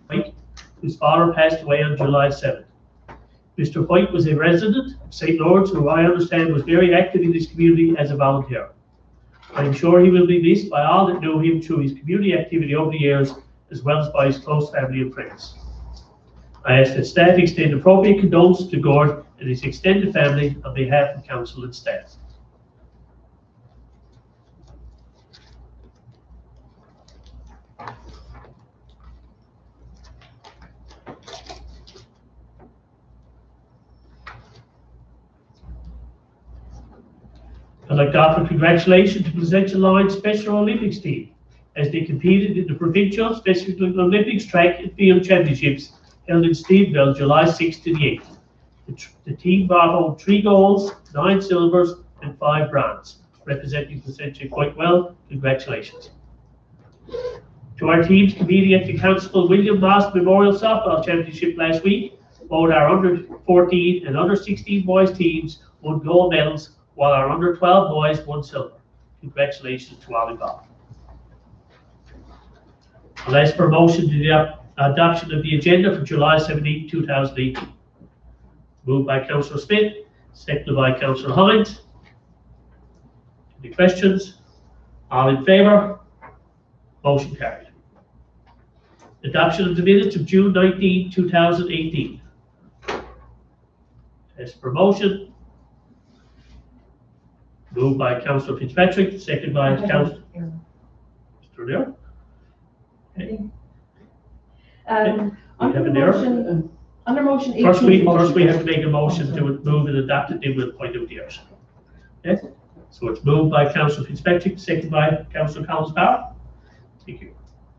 White, whose father passed away on July 7th. Mr. White was a resident of St. Lawrence, who I understand was very active in this community as a volunteer. I am sure he will be missed by all that knew him through his community activity over the years, as well as by his close family and friends. I ask that staff extend appropriate condolences to Gord and his extended family on behalf of council and staff. I'd like to offer congratulations to Placentia Lions Special Olympics team as they competed in the Provincial Special Olympics Track and Field Championships held in Steveville, July 6th to the 8th. The team brought home 3 golds, 9 silvers, and 5 bronze, representing Placentia quite well. Congratulations. To our teams competing at the Constable William Moss Memorial Softball Championship last week, both our under 14 and under 16 boys teams won gold medals, while our under 12 boys won silver. Congratulations to all involved. I'll ask for a motion to the adoption of the agenda for July 17, 2018. Moved by Councillor Smith, seconded by Councillor Hines. Any questions? All in favour? Motion carried. Adoption of the minutes of June 19, 2018. As for motion, moved by Councillor Fitzpatrick, seconded by Councillor Mr. Lear. Okay. Under motion 18. First we have to make a motion to move and adopt it, then we'll point out the errors. Okay? So it's moved by Councillor Fitzpatrick, seconded by Councillor Collins-Power. Thank you.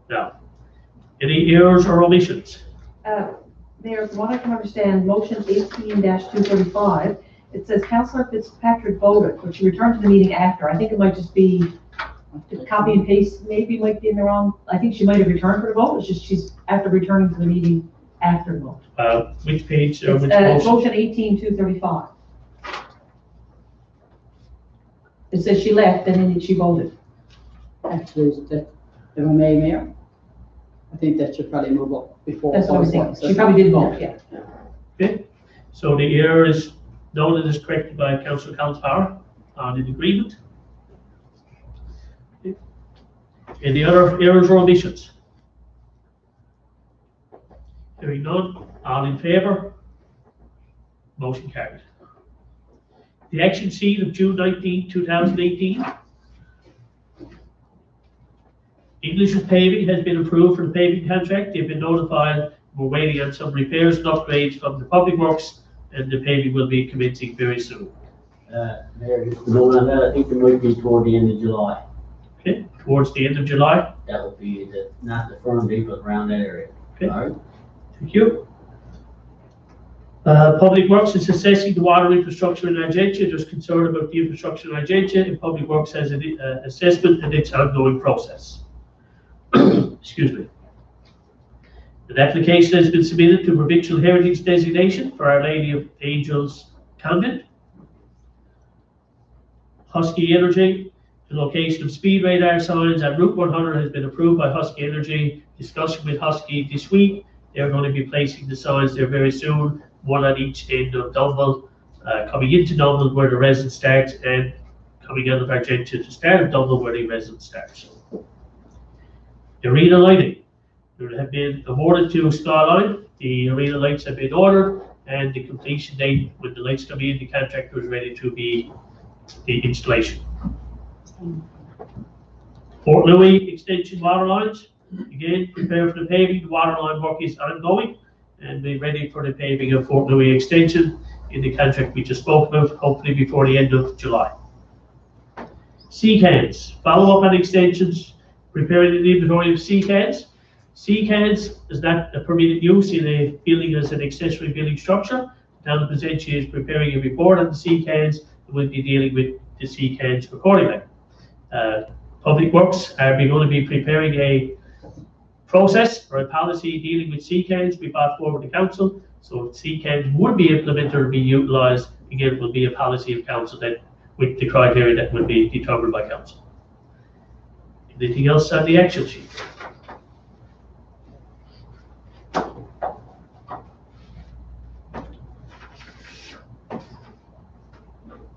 Now, any errors or omissions? Mayor, from what I can understand, motion 18-235, it says Councillor Fitzpatrick voted, but she returned to the meeting after. I think it might just be copy and paste, maybe might be in the wrong. I think she might have returned for the vote. It's just she's after returning to the meeting after the vote. Which page? Which motion 18-235. It says she left and then she voted. Actually, if I may, Mayor, I think that should probably move up before. That's what I was thinking. She probably did vote, yeah. Okay. So the error is noted as corrected by Councillor Collins-Power on in agreement. Okay. Any other errors or omissions? Hearing none, all in favour? Motion carried. The action sheet of June 19, 2018. English's paving has been approved for the paving contract. They've been notified. We're waiting on some repairs and upgrades from the Public Works, and the paving will be commencing very soon. Mayor, just a moment on that. I think it might be toward the end of July. Okay, towards the end of July. That will be not the firm date, but around that area. Okay. All right. Thank you. Public Works is assessing the water infrastructure in Argentia. There's concern about the infrastructure in Argentia, and Public Works has an assessment and its ongoing process. Excuse me. An application has been submitted to Provincial Heritage Designation for Our Lady of Angels Convent. Husky Energy, the location of speed radar signs at Route 100 has been approved by Husky Energy. Discussion with Husky this week. They're going to be placing the signs there very soon, one at each end of Dunville, coming into Dunville where the residence starts, and coming out of Argentia to start of Dunville where the residence starts. The arena lighting. There have been awarded to Skyline. The arena lights have been ordered, and the completion date when the lights come in, the contractor is ready to be the installation. Fort Louis extension water lines. Again, prepare for the paving. The water line work is ongoing, and be ready for the paving of Fort Louis extension in the contract we just spoke about, hopefully before the end of July. C-cans. Follow up on extensions. Preparing the inventory of C-cans. C-cans is not a permitted use in a building as an accessory building structure. Town of Placentia is preparing a report on the C-cans and will be dealing with the C-cans accordingly. Public Works are going to be preparing a process or a policy dealing with C-cans. We brought forward to council, so C-cans would be implemented or be utilised. Again, it will be a policy of council that with the criteria that will be determined by council. Anything else on the action sheet?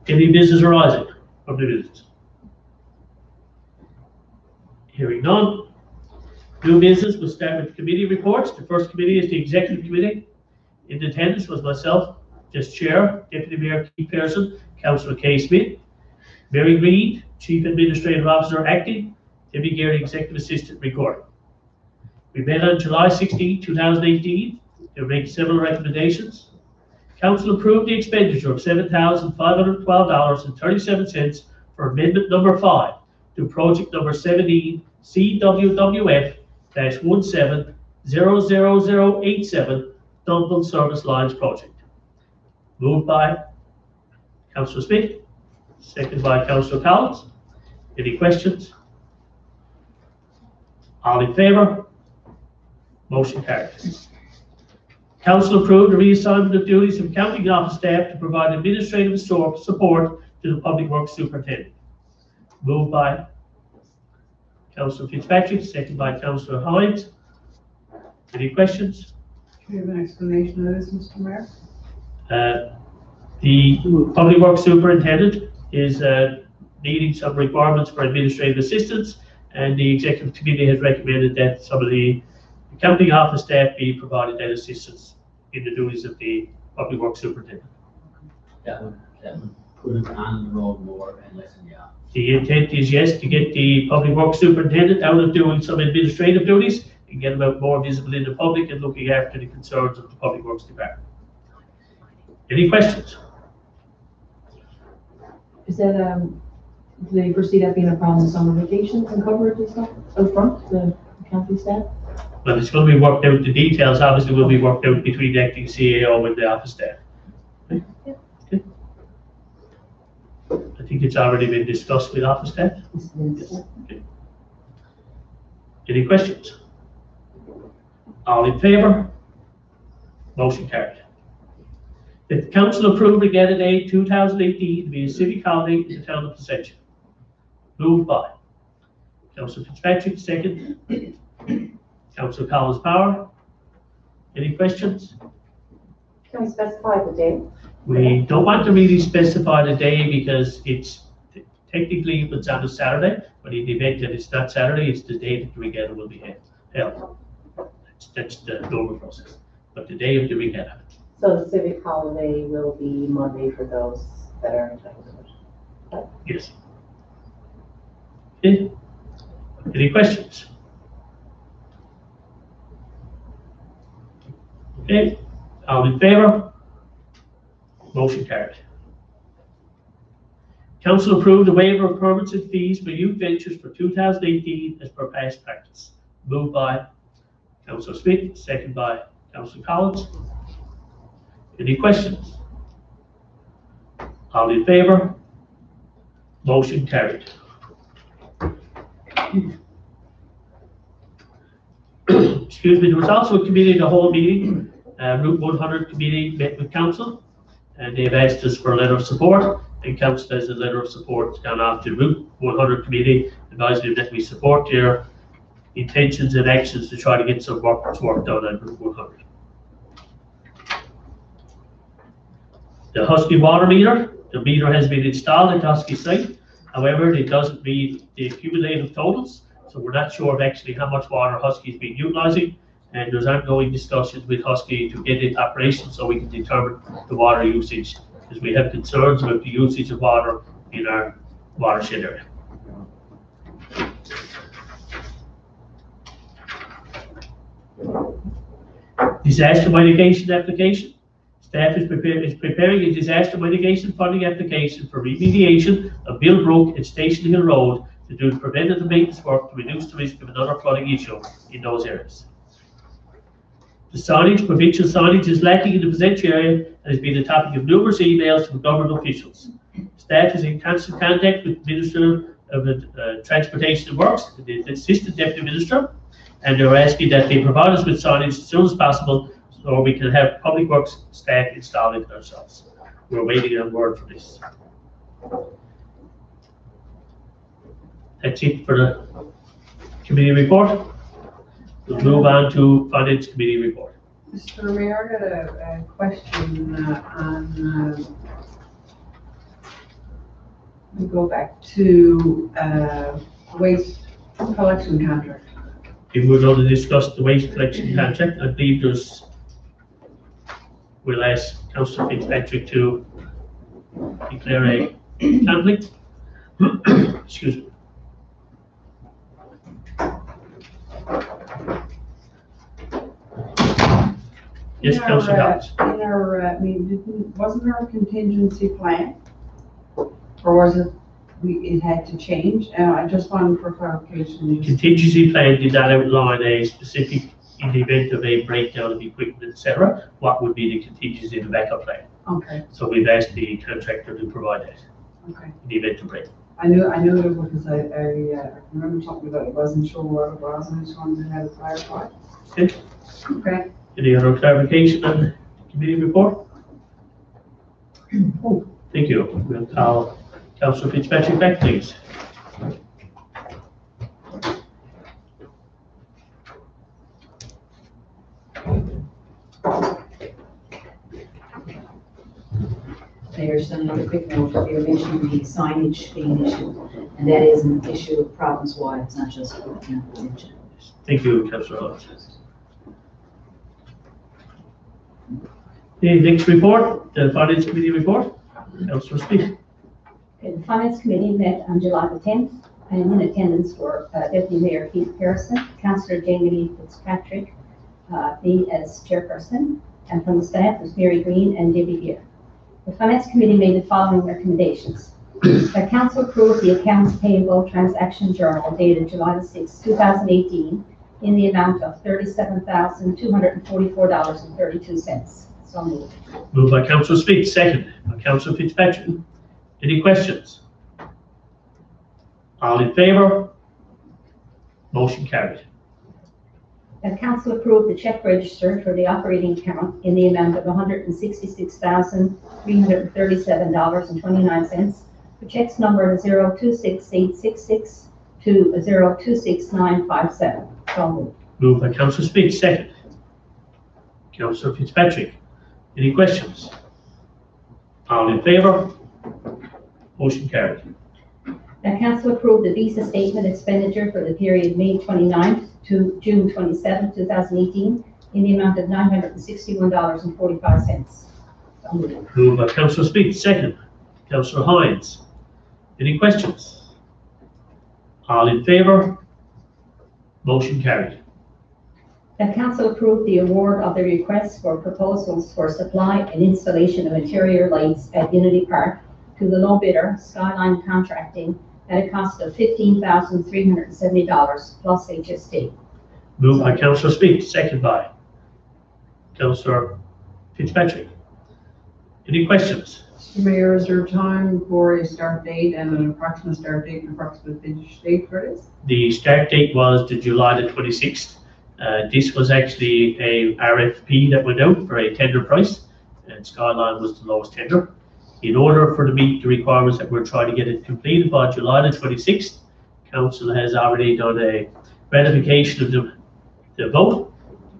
Any business arising from the business? Hearing none. New business, we'll start with committee reports. The first committee is the executive committee. In attendance was myself, just chair, Deputy Mayor Keith Pearson, Councillor Kay Smith, Mary Green, Chief Administrative Officer acting, Debbie Geary, Executive Assistant recording. We met on July 16, 2018. They made several recommendations. Council approved the expenditure of $7,512.37 for amendment number 5 to project number 17 CWWF-1700087 Dublin Service Lines Project. Moved by Councillor Smith, seconded by Councillor Collins. Any questions? All in favour? Motion carried. Council approved the reassignment of duties of accounting office staff to provide administrative support to the Public Works Superintendent. Moved by Councillor Fitzpatrick, seconded by Councillor Hines. Any questions? Do you have an explanation of this, Mr. Mayor? The Public Works Superintendent is needing some requirements for administrative assistance, and the Executive Committee has recommended that some of the accounting office staff be provided that assistance in the duties of the Public Works Superintendent. That would put it on the road more and less in the office. The intent is, yes, to get the Public Works Superintendent out of doing some administrative duties and get them out more visible in the public and looking after the concerns of the Public Works Department. Any questions? Is that, do they foresee that being a problem, summer vacations and coverage and stuff out front, the county staff? Well, it's going to be worked out, the details obviously will be worked out between the acting CAO and the office staff. Okay. Yeah. Okay. I think it's already been discussed with office staff. Okay. Any questions? All in favour? Motion carried. The council approved again in 2018 to be a civic holiday in the town of Placentia. Moved by Councillor Fitzpatrick, second. Councillor Collins Power. Any questions? Can we specify the date? We don't want to really specify the day because it's technically it's on a Saturday, but in the event that it's not Saturday, it's the day that the regatta will be held. That's the normal process. But the day of the regatta. So the civic holiday will be Monday for those that are entitled to it. Yes. Okay. Any questions? Okay. All in favour? Motion carried. Council approved the waiver of permits and fees for youth ventures for 2018 as per past practice. Moved by Councillor Smith, second by Councillor Collins. Any questions? All in favour? Motion carried. Excuse me, there was also a committee, the whole meeting, Route 100 committee met with council, and they've asked us for a letter of support, and council has a letter of support gone off to Route 100 committee, advising that we support their intentions and actions to try to get some work done on Route 100. The Husky water meter, the meter has been installed at the Husky site. However, it doesn't meet the cumulative totals, so we're not sure of actually how much water Husky's been utilizing, and there's ongoing discussions with Husky to get it operational so we can determine the water usage, because we have concerns about the usage of water in our watershed area. Disaster mitigation application. Staff is preparing a disaster mitigation funding application for remediation of Mill Brook and Station Hill Road to do preventative maintenance work to reduce the risk of another flooding issue in those areas. The signage, provincial signage, is lacking in the Placentia area and has been the topic of numerous emails from government officials. Staff is in constant contact with the Minister of Transportation and Works, the Assistant Deputy Minister, and they're asking that they provide us with signage as soon as possible so we can have Public Works staff install it ourselves. We're waiting on word for this. That's it for the Committee report. We'll move on to Finance Committee report. Mr. Mayor, I got a question on, we go back to waste collection contract. If we're going to discuss the waste collection contract, I believe we'll ask Councillor Fitzpatrick to declare a conflict. Excuse me. Yes, Councillor Downs. In our, wasn't there a contingency plan? Or was it, it had to change? I just wanted for clarification. Contingency plan did not outline a specific, in the event of a breakdown of equipment, etc., what would be the contingency in the backup plan. Okay, So we've asked the contractor to provide that okay. in the event of break. I knew it because I remember talking about it, wasn't sure what it was, and I just wanted to have it clarified. Okay. Okay. Any other clarification on the committee report? Thank you. We'll call Councillor Fitzpatrick back, please. There's another quick note, they mentioned the signage being issued, and that is an issue of province-wide, it's not just for Placentia. Thank you, Councillor Hodges. The next report, the Finance Committee report. Councillor Speak. The Finance Committee met on July the 10th, and in attendance were Deputy Mayor Keith Harrison, Councillor Jamie Fitzpatrick, me as chairperson, and from the staff was Mary Green and Debbie Gear. The Finance Committee made the following recommendations. The Council approved the accounts payable transaction journal dated July the 6th, 2018, in the amount of $37,244.32. So moved. Moved by Councillor Speak, second by Councillor Fitzpatrick. Any questions? All in favour? Motion carried. The Council approved the check register for the operating account in the amount of $166,337.29 for checks number 026866 to 026957. So moved. Moved by Councillor Speak, second. Councillor Fitzpatrick. Any questions? All in favour? Motion carried. The Council approved the visa statement expenditure for the period May 29th to June 27th, 2018, in the amount of $961.45. So moved. Moved by Councillor Speak, second. Councillor Hines. Any questions? All in favour? Motion carried. The Council approved the award of the request for proposals for supply and installation of interior lights at Unity Park to the low bidder, Skyline Contracting, at a cost of $15,370 plus HST. Moved by Councillor Speak, second by Councillor Fitzpatrick. Any questions? Mr. Mayor, is there time for a start date and an approximate start date and approximate finish date for this? The start date was the July the 26th. This was actually a RFP that went out for a tender price, and Skyline was the lowest tender. In order for to meet the requirements that we're trying to get it completed by July the 26th, Council has already done a ratification of the vote.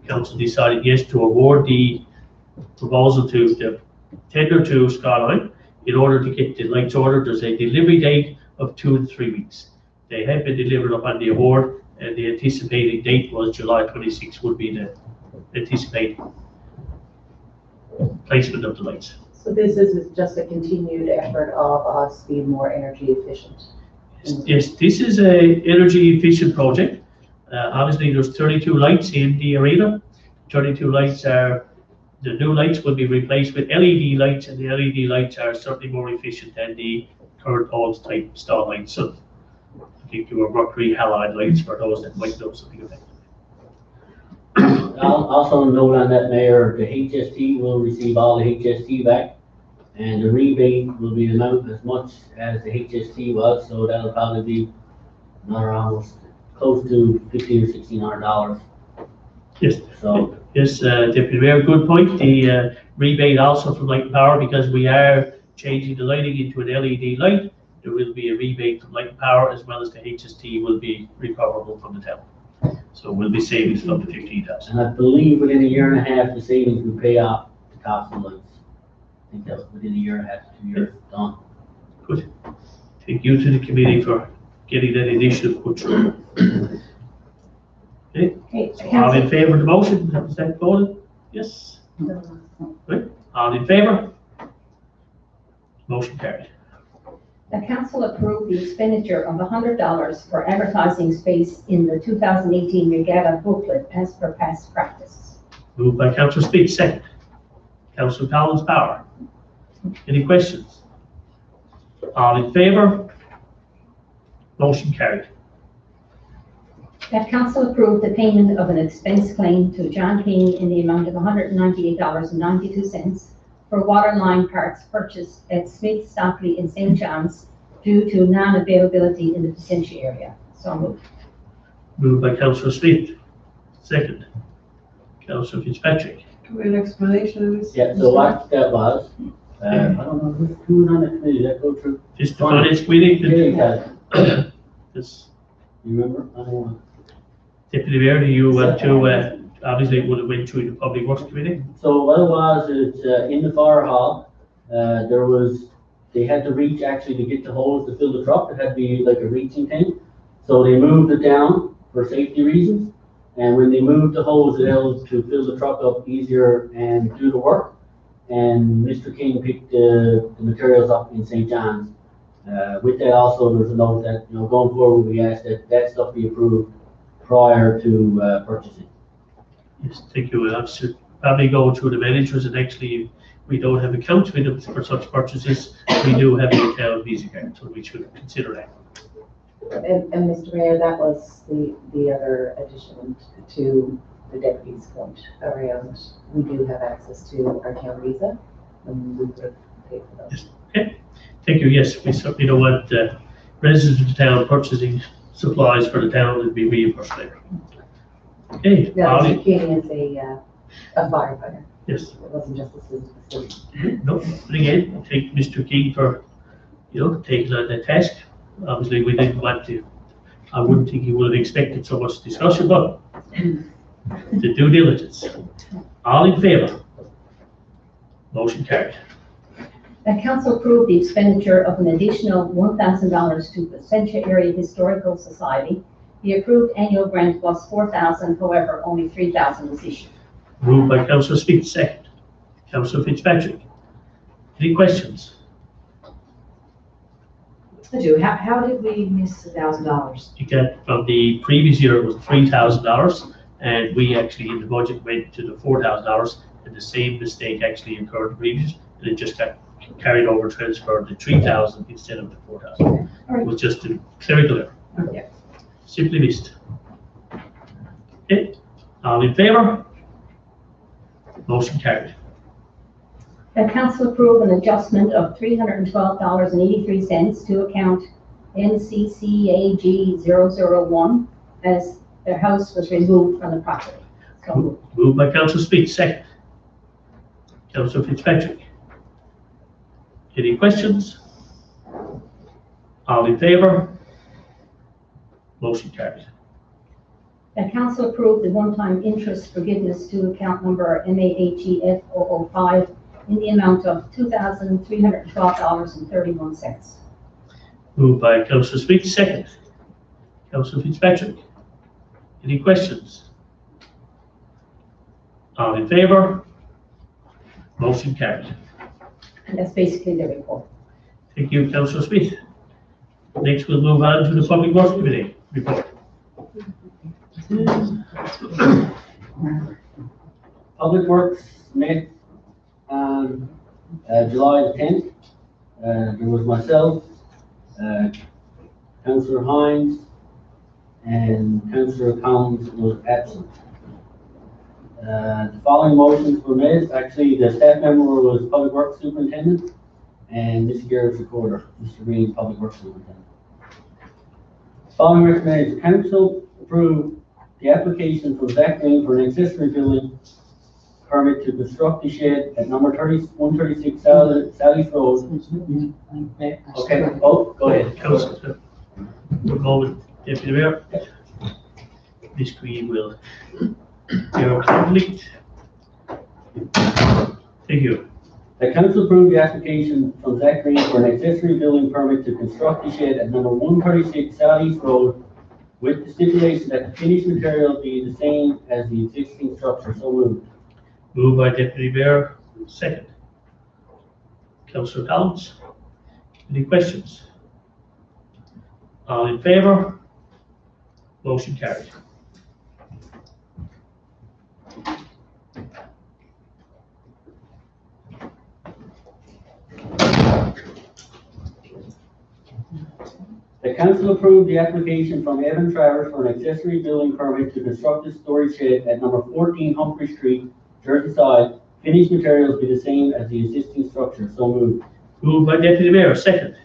Council decided yes to award the proposal to the tender to Skyline. In order to get the lights ordered, there's a delivery date of 2 to 3 weeks. They have been delivered upon the award, and the anticipated date was July 26th would be the anticipated placement of the lights. So this is just a continued effort of us being more energy efficient. Yes, this is a energy efficient project. Obviously, there's 32 lights in the arena. 32 lights are, the new lights will be replaced with LED lights, and the LED lights are certainly more efficient than the current old type star lights. So I think there were mercury halide lights for those that might know something about it. I'll also note on that, Mayor, the HST will receive all the HST back, and the rebate will be amount as much as the HST was, so that'll probably be another almost close to $1,500 or $1,600. Yes. So Yes, Deputy Mayor, good point. The rebate also from Light and Power, because we are changing the lighting into an LED light, there will be a rebate from Light and Power as well as the HST will be recoverable from the town. So we'll be savings from the 15,000. And I believe within a year and a half, the savings will pay off the cost of lights. I think that was within a year and a half, 2 years, done. Good. Thank you to the committee for getting that initiative put through. Okay, Okay, so all in favour of the motion, was that voted? Yes? Good. All in favour? Motion carried. The council approved the expenditure of $100 for advertising space in the 2018 regatta booklet as per past practice. Moved by Councillor Speak, second. Councillor Collins Power. Any questions? All in favour? Motion carried. That council approved the payment of an expense claim to John King in the amount of $198.92 for water line parts purchased at Smith Stockley in St. John's due to non-availability in the Placentia area. So moved. Moved by Councillor Smith, second. Councillor Fitzpatrick. Do we have an explanation of this? Yeah, so what that was, I don't know who was on the committee, that go through. This the finance committee, Yeah, this you remember? I don't know. deputy mayor, you went to, obviously it would have went through the public works committee. So what it was, is in the fire hall, they had to reach actually to get the hose to fill the truck. It had to be like a reaching thing. So they moved it down for safety reasons. And when they moved the hose, it allowed to fill the truck up easier and do the work. And Mr. King picked the materials up in St. John's. With that also, there's a note that, going forward, we asked that stuff be approved prior to purchasing. Yes, thank you. We'll have to probably go through the managers, and actually, we don't have accounts with them for such purchases. We do have an account Visa card, so we should consider that. And Mr. Mayor, that was the other addition to the deputy's point around, we do have access to our town Visa, and we would have paid for those. Okay, thank you. Yes, we certainly don't want residents of the town purchasing supplies for the town to be reimbursed later. Okay, No, Ollie? Mr. King is a firefighter, Yes. it wasn't just a citizen. No, but again, thank Mr. King for, taking on that task. Obviously, we didn't want to, I wouldn't think he would have expected so much discussion, but the due diligence. All in favour? Motion carried. The council approved the expenditure of an additional $1,000 to Placentia Area Historical Society. The approved annual grant was $4,000, however, only $3,000 was issued. Moved by Councillor Speak, second. Councillor Fitzpatrick. Any questions? I do. How did we miss $1,000? You get from the previous year, it was $3,000, and we actually in the budget went to the $4,000, and the same mistake actually occurred the previous, and it just got carried over, transferred to $3,000 instead of the $4,000. It was just a clerical error. Okay. Simply missed. Okay, all in favour? Motion carried. The council approved an adjustment of $312.83 to account NCCAG 001 as their house was removed from the property. So moved. Moved by Councillor Speak, second. Councillor Fitzpatrick. Any questions? All in favour? Motion carried. The council approved the one-time interest forgiveness to account number MAHEF 005 in the amount of $2,312.31. Moved by Councillor Speak, second. Councillor Fitzpatrick. Any questions? All in favour? Motion carried. And that's basically the report. Thank you, Councillor Smith. Next, we'll move on to the Public Works Committee report. Public Works met on July the 10th. There was myself, Councillor Hines, and Councillor Collins was absent. The following motions were made. Actually, the staff member was Public Works Superintendent, and Mr. Garrett's recorder, Mr. Green, Public Works Superintendent. Following recommended, council approve the application from Zach Green for an accessory building permit to construct the shed at number 136 Sally's Road. Okay, oh, go ahead. Councillor, one moment, Deputy Mayor. This Green will, your conflict. Thank you. The council approved the application from Zach Green for an accessory building permit to construct the shed at number 136 Southeast Road with the stipulation that the finished material be the same as the existing structure. So moved. Moved by Deputy Mayor, second. Councillor Collins. Any questions? All in favour? Motion carried. The council approved the application from Evan Travers for an accessory building permit to construct a storage shed at number 14 Humphrey Street, Jersey Side. Finished materials be the same as the existing structure. So moved. Moved by Deputy Mayor, second.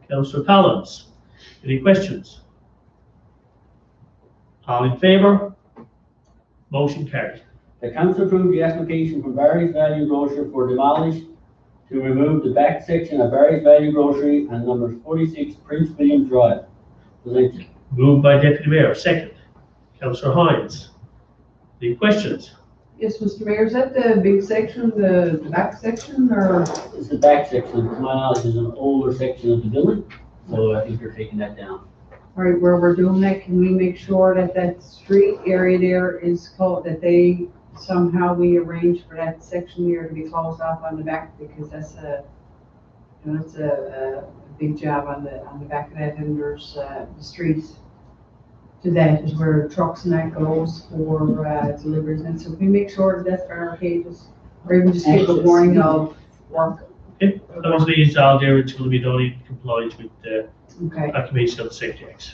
Councillor Collins. Any questions? All in favour? Motion carried. The council approved the application from Barry's Value Grocer for demolish to remove the back section of Barry's Value Grocery and number 46 Prince William Drive. Placentia. Moved by Deputy Mayor, second. Councillor Hines. Any questions? Yes, Mr. Mayor, is that the big section, the back section, or? It's the back section. To my knowledge, is an older section of the building, so I think they're taking that down. All right, where we're doing that, can we make sure that that street area there is called, that they somehow we arrange for that section here to be closed off on the back, because that's a, you know, it's a big job on the back of that, and there's, the streets to that is where trucks and that goes for, deliveries, and so if we make sure that that's barricaded, or even just give a warning of work. Okay, obviously it's out there, it's going to be done in compliance with the Okay, Occupational Safety Acts.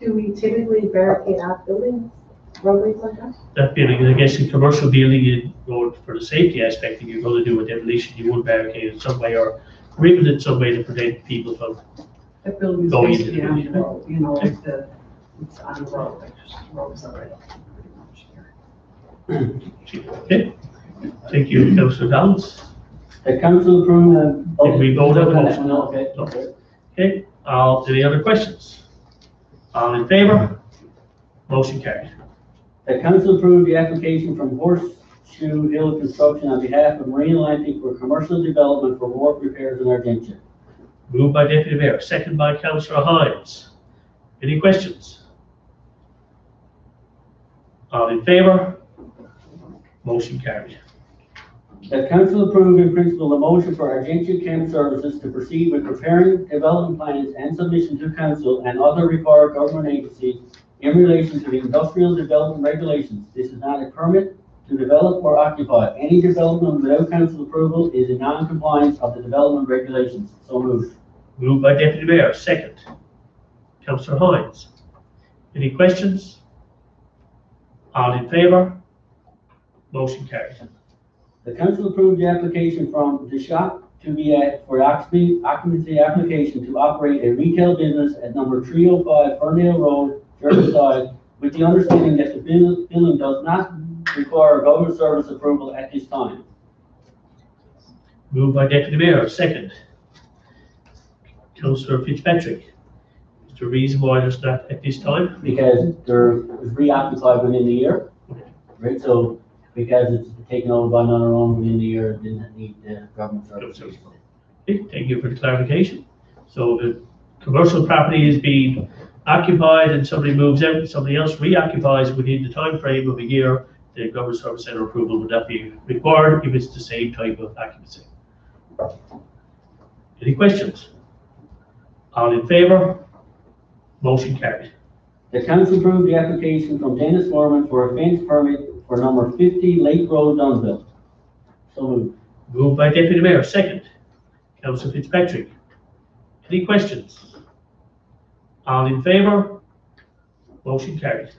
Do we typically barricade out buildings, roadways like that? That building, I guess, a commercial building, in order for the safety aspect, if you're going to do a demolition, you would barricade in some way or rivet it some way to prevent people from. that building's Go into basically the on the building. road, you know, it's on the road, like, just the road's already pretty much here. Okay, thank you, Councillor Downs. The council approved. Did we vote on the motion? Okay. Okay, any other questions? All in favour? Motion carried. The council approved the application from Horseshoe Hill Construction on behalf of Marine Atlantic for commercial development for wharf repairs in Argentia. Moved by Deputy Mayor, second by Councillor Hines. Any questions? All in favour? Motion carried. The council approved in principle the motion for Argentia Chem Services to proceed with preparing development plans and submission to council and other required government agencies in relation to the industrial development regulations. This is not a permit to develop or occupy. Any development without council approval is in non-compliance of the development regulations. So moved. Moved by Deputy Mayor, second. Councillor Hines. Any questions? All in favour? Motion carried. The council approved the application from the shop to be at for occupancy application to operate a retail business at number 305 Ferndale Road, Jersey Side, with the understanding that the building does not require government service approval at this time. Moved by Deputy Mayor, second. Councillor Fitzpatrick. Is there a reason why there's not at this time? Because they're reoccupied within the year, right? So because it's taken over by another owner within the year, it didn't need the government service. Okay, thank you for the clarification. So the commercial property is being occupied and somebody moves out, somebody else reoccupies within the time frame of a year, the government service center approval would not be required if it's the same type of occupancy. Any questions? All in favour? Motion carried. The council approved the application from Dennis Foreman for a fence permit for number 50 Lake Road, Dunsville. So moved. Moved by Deputy Mayor, second. Councillor Fitzpatrick. Any questions? All in favour? Motion carried.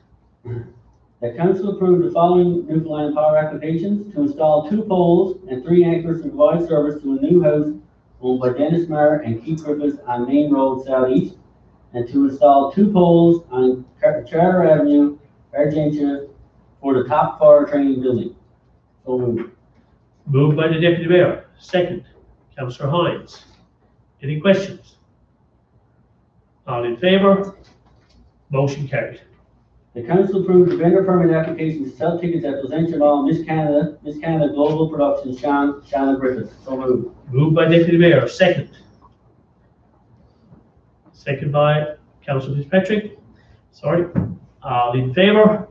The council approved the following Newfoundland Power applications to install 2 poles and 3 anchors to provide service to a new house owned by Dennis Maher and Keith Griffiths on Main Road Southeast, and to install 2 poles on Charter Avenue, Argentia, for the top fire training building. So moved. Moved by the Deputy Mayor, second, Councillor Hines. Any questions? All in favour? Motion carried. The council approved the vendor permit application to sell tickets at Placentia Mall, Miss Canada Global Productions, Shannon Griffiths. So moved. Moved by Deputy Mayor, second. Second by Councillor Fitzpatrick. Sorry. All in favour?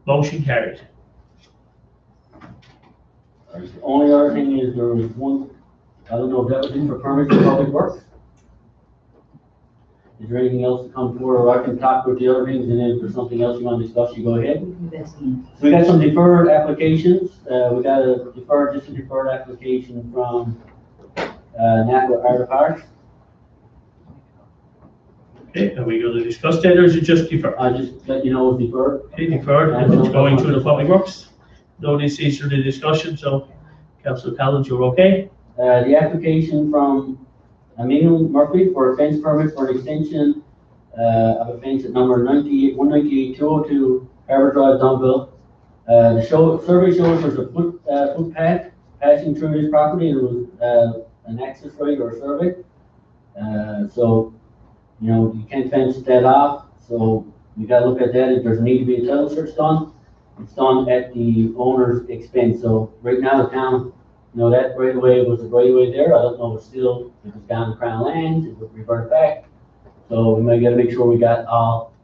Motion carried. The only other thing is there was one, I don't know if that was in for permits for public works. Is there anything else to come forward, or I can talk with the other things, and then if there's something else you want to discuss, you go ahead. So we got some deferred applications. We got a deferred application from Napa Art Parks. Okay, are we going to discuss that, or is it just deferred? I'll just let you know it's deferred. Okay, deferred, and it's going through the public works. No decision for the discussion, so Councillor Collins, you're okay? The application from Emil Murphy for a fence permit for an extension of a fence at number 198-202 Harbour Drive, Dunville. The survey shows there's a footpath passing through this property, and it was an access road or a survey. So, you know, you can't fence that off, so you gotta look at that. If there's a need to be a title search done, it's done at the owner's expense. So right now the town, you know, that right away was a right away there. I don't know if it's still, if it's down to Crown Lands, it would revert back. So we might gotta make sure we got all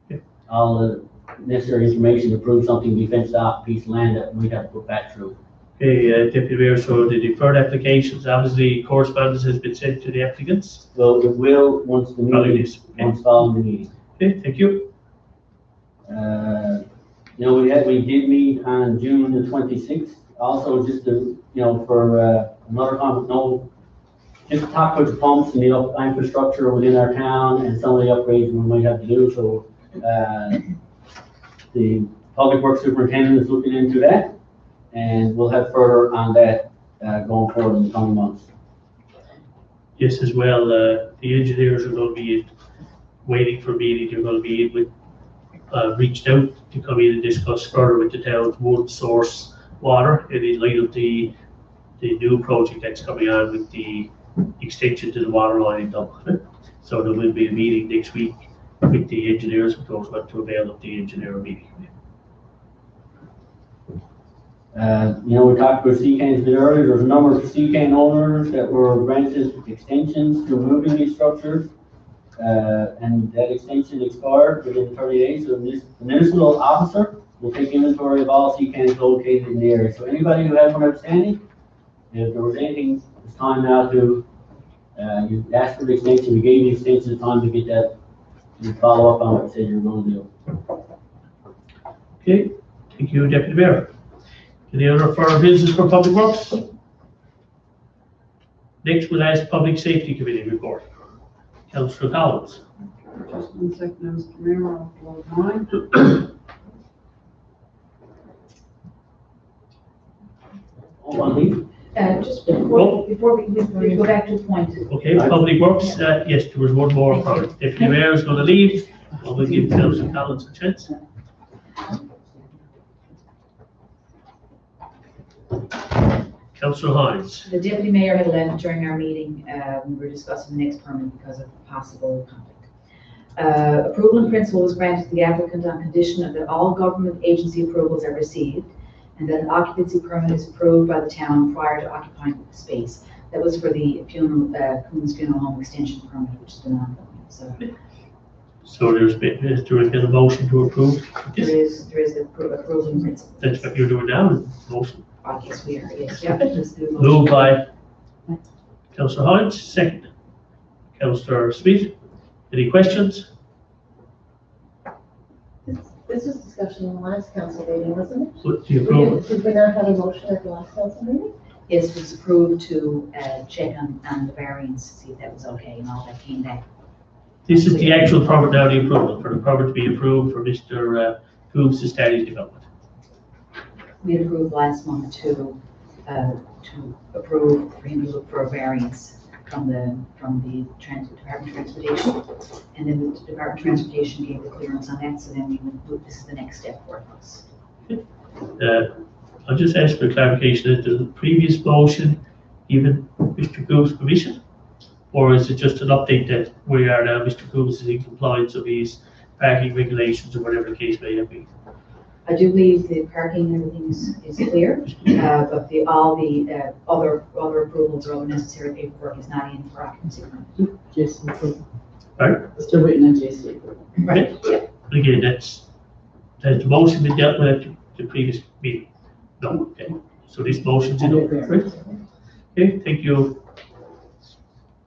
the necessary information to prove something be fenced off piece of land that we have to put back through. Okay, Deputy Mayor, so the deferred applications, obviously correspondence has been sent to the applicants. Well, it will once the Following meeting, this, okay. once following the meeting. Okay, thank you. You know, we did meet on June the 26th, also just to, you know, for another time, just talk about the pumps and the infrastructure within our town and some of the upgrades we might have to do. So the public works superintendent is looking into that, and we'll have further on that going forward in the coming months. Yes, as well, the engineers are going to be waiting for a meeting. They're going to be with, reached out to come in and discuss further with the town's wood source water, and in light of the new project that's coming on with the extension to the water line in Dublin. So there will be a meeting next week with the engineers, with those what to avail of the engineer meeting. You know, we talked about CCANs a bit earlier. There's a number of CCAN owners that were granted extensions to moving these structures, and that extension expired within 30 days. So the municipal officer will take inventory of all CCANs located in the area. So anybody who has one outstanding, if there was anything, it's time now to, you asked for the extension, we gave you the extension, it's time to get that, you follow up on what you said you were going to do. Okay, thank you, Deputy Mayor. Any other further business for Public Works? Next, we'll ask Public Safety Committee report. Councillor Collins. Just 1 second, Mr. Mayor, I'll close mine. Just before we go back to the point. Okay, Public Works, yes, there was one more for it. Deputy Mayor is going to leave. We'll give Councillor Collins a chance. Councillor Hines. The deputy mayor had left during our meeting. We were discussing the next permit because of possible conflict. Approval in principle was granted to the applicant on condition that all government agency approvals are received and that an occupancy permit is approved by the town prior to occupying the space. That was for the Coons Funeral Home extension permit, which is been ongoing. So there's been a motion to approve. There is approval in principle. That's what you're doing now, motion. I guess we are, yes. Yeah, let's do a motion. Moved by Councillor Hines, second. Councillor Smith, any questions? This was discussion in the last council meeting, wasn't it? Put the approval. Did we not have a motion at the last council meeting? Yes, it was approved to check on the variance, see if that was okay, and all that came back. This is the actual permit now, the approval, for the permit to be approved for Mr. Coombs' Estates development. We had approved last month to approve for him to look for a variance from the Department of Transportation. And then the Department of Transportation gave the clearance on that, so then we would, this is the next step for us. I'll just ask for clarification, is the previous motion given Mr. Coombs permission? Or is it just an update that we are now, Mr. Coombs is in compliance of his parking regulations or whatever the case may have been? I do believe the parking and everything is clear, but all the other approvals or other necessary paperwork is not in for occupancy permit. JC approval. Right. Still waiting on JC approval. Right, yeah. Again, has the motion been dealt with at the previous meeting? No, okay. So this motion's in order, right? Okay, thank you.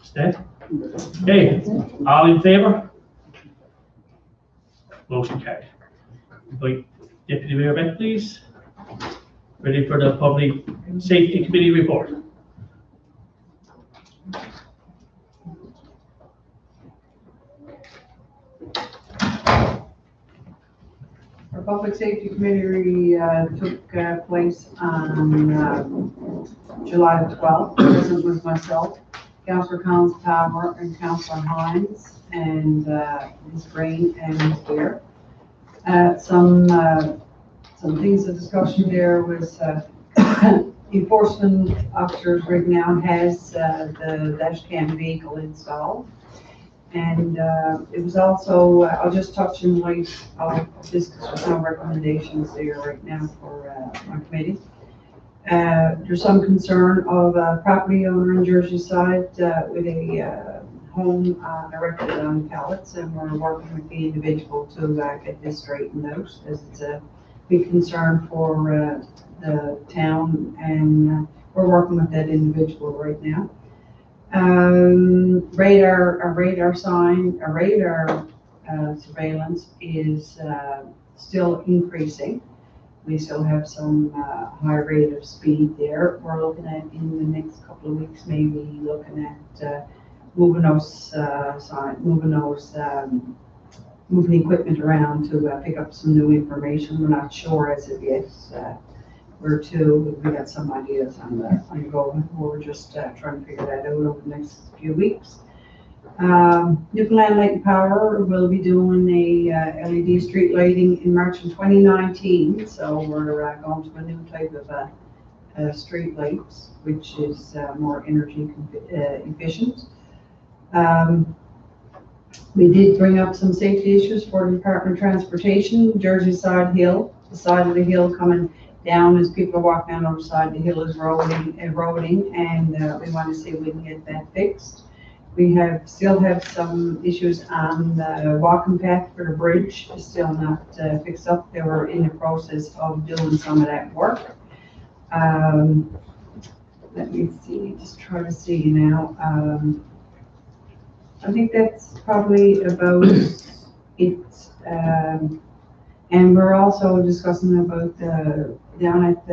Staff? Okay, all in favor? Motion carried. Invite Deputy Mayor back, please. Ready for the Public Safety Committee report. Our Public Safety Committee took place on July the 12th. Present was myself, Councillor Collins Power, and Councillor Hines, and Ms. Green and Ms. Beer. Some things of discussion there was enforcement officers right now has the dash cam vehicle installed. And it was also, I'll just touch in light of this, because there's no recommendations there right now for my committee. There's some concern of a property owner in Jersey side with a home erected on pallets, and we're working with the individual to get this straightened out, as it's a big concern for the town, and we're working with that individual right now. Radar surveillance is still increasing. We still have some high rate of speed there. We're looking at, in the next couple of weeks, maybe looking at moving the equipment around to pick up some new information. We're not sure as of yet. We got some ideas on the go. We're just trying to figure that out over the next few weeks. Newfoundland Light and Power will be doing a LED street lighting in March of 2019. So we're going to a new type of street lights, which is more energy efficient. We did bring up some safety issues for the Department of Transportation. Jersey side hill, the side of the hill coming down as people are walking down the side of the hill is eroding, and we want to see if we can get that fixed. We still have some issues on the walking path for the bridge, is still not fixed up. They were in the process of doing some of that work. Let me see, just try to see now. I think that's probably about it. And we're also discussing about down at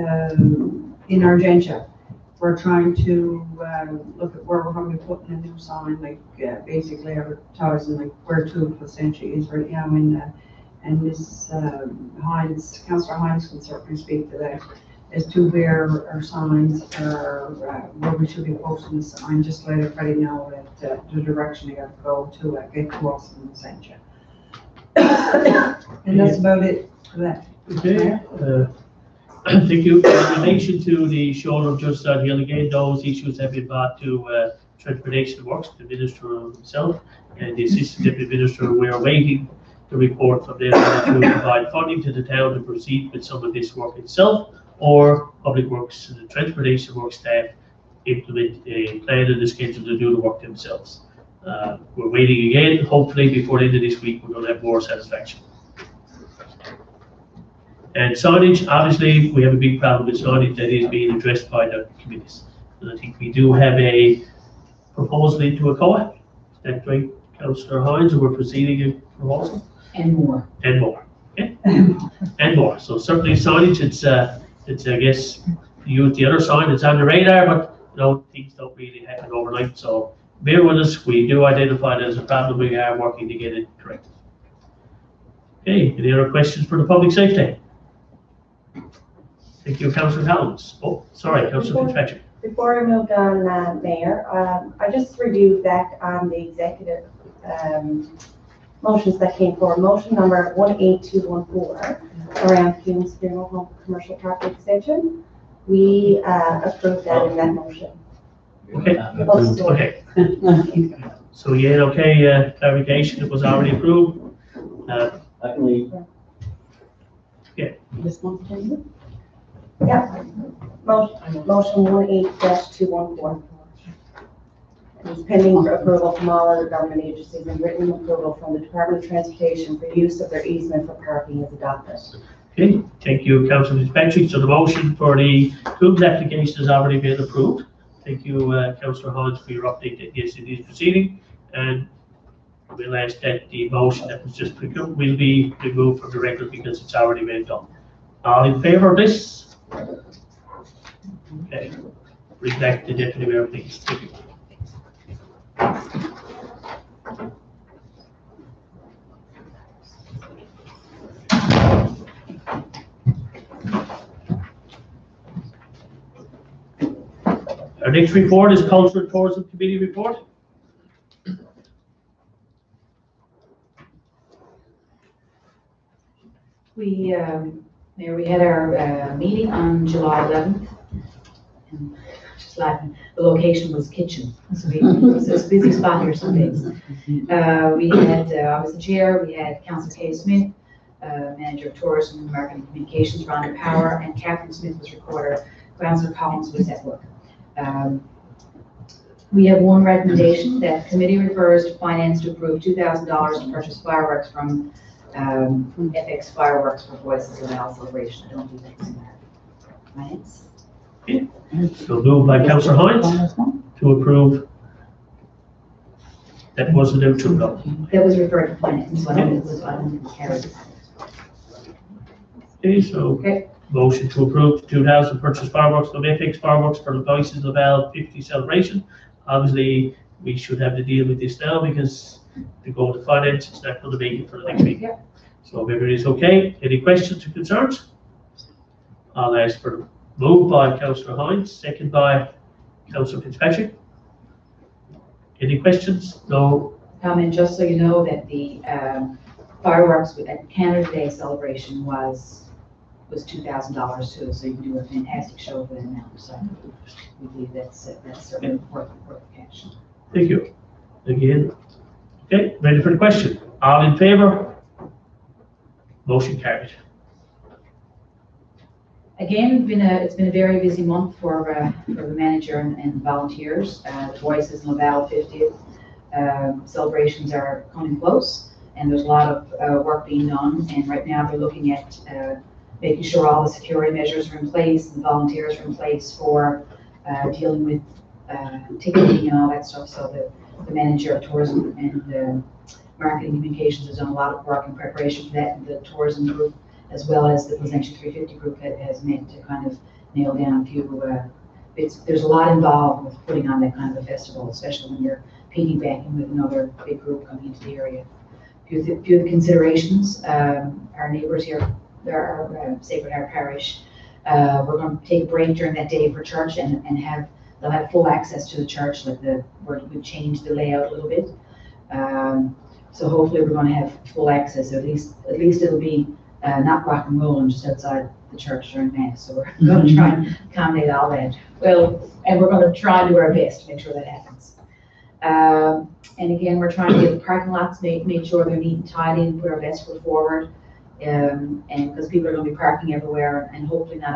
in Argentia. We're trying to look at where we're going to be putting a new sign, like basically advertising like where to Placentia is right now. And Ms. Hines, Councillor Hines can certainly speak to that as to where our signs are, where we should be posting the sign. Just let everybody know that the direction they got to go to get to us in Placentia. And that's about it for that. Okay. Thank you. In relation to the shoulder of Just Side Hill, again, those issues have been brought to Transportation Works, the Minister himself, and the Assistant Deputy Minister. We are waiting the report from them to provide funding to the town to proceed with some of this work itself, or Public Works and the Transportation Works staff implement a plan and a schedule to do the work themselves. We're waiting again. Hopefully before the end of this week, we're going to have more satisfaction. And signage, obviously, we have a big problem with signage that is being addressed by the committees. And I think we do have a proposal into a COA. Is that right, Councillor Hines? We're proceeding in proposal? And more. And more. Okay? And more. So certainly signage, it's I guess, you use the other sign, it's on the radar, but you know, things don't really happen overnight. So bear with us. We do identify that as a problem. We are working to get it corrected. Okay, any other questions for the public safety? Thank you, Councillor Collins. Oh, sorry, Councillor Fitzpatrick. Before I moved on, Mayor, I just reviewed back on the executive motions that came forward. Motion number 18214 around Hume's Funeral Home for commercial property extension. We approved that in that motion. Okay. Oh, sorry. Okay, so yeah, okay, clarification, it was already approved. I can leave. This one, please. Yeah. Motion 18-214. It's pending for approval from all other government agencies and written approval from the Department of Transportation for use of their easement for parking is adopted. Okay, thank you, Councillor Fitzpatrick. So the motion for the Coombs application has already been approved. Thank you, Councillor Hodge, for your update that yes, it is proceeding. And we'll ask that the motion that was just procured will be removed from the record because it's already been done. All in favour of this? Okay, bring back the Deputy Mayor, please. Thank you. Our next report is Culture and Tourism Committee report. We had our meeting on July 11th. And just laughing, the location was kitchen. It's a busy spot here some days. We had, I was the chair, we had Councillor Kay Smith, Manager of Tourism and Marketing Communications, Rhonda Power, and Catherine Smith was recorder. Councillor Collins was at work. We have one recommendation that committee refers to finance to approve $2,000 to purchase fireworks from FX Fireworks for Voices of Al Celebration. I don't think that's in there. Finance? So moved by Councillor Hines to approve. That wasn't there too though. That was referred to finance, so I don't think it was carried. Okay, so Okay. motion to approve 2,000 purchase fireworks from FX Fireworks for the Voices of Al 50 celebration. Obviously, we should have to deal with this now because to go to finance, it's not going to make it for the next week. Yep. So if everybody's okay, any questions or concerns? I'll ask for them. Moved by Councillor Hines, second by Councillor Fitzpatrick. Any questions? No. Comment, just so you know that the fireworks at Canada Day celebration was $2,000 too, so you can do a fantastic show for that amount. So we believe that's certainly worth the cash. Thank you. Again. Okay, ready for the question? All in favour? Motion carried. Again, it's been a very busy month for the manager and volunteers. The Voices of Laval 50th celebrations are coming close, and there's a lot of work being done. And right now, they're looking at making sure all the security measures are in place and volunteers are in place for dealing with ticketing and all that stuff. So the manager of tourism and marketing communications has done a lot of work in preparation for that, and the tourism group, as well as the Placentia 350 group, that has meant to kind of nail down a few bits. There's a lot involved with putting on that kind of a festival, especially when you're piggybacking with another big group coming into the area. A few of the considerations, our neighbors here, our Sacred Heart Parish, we're going to take a break during that day for church and they'll have full access to the church. We've changed the layout a little bit. So hopefully we're going to have full access. At least it'll be not rock and roll and just outside the church during Mass. So we're going to try and accommodate all that. Well, and we're going to try and do our best to make sure that happens. And again, we're trying to get the parking lots made sure they're neat and tidy and put our best foot forward. And because people are going to be parking everywhere and hopefully not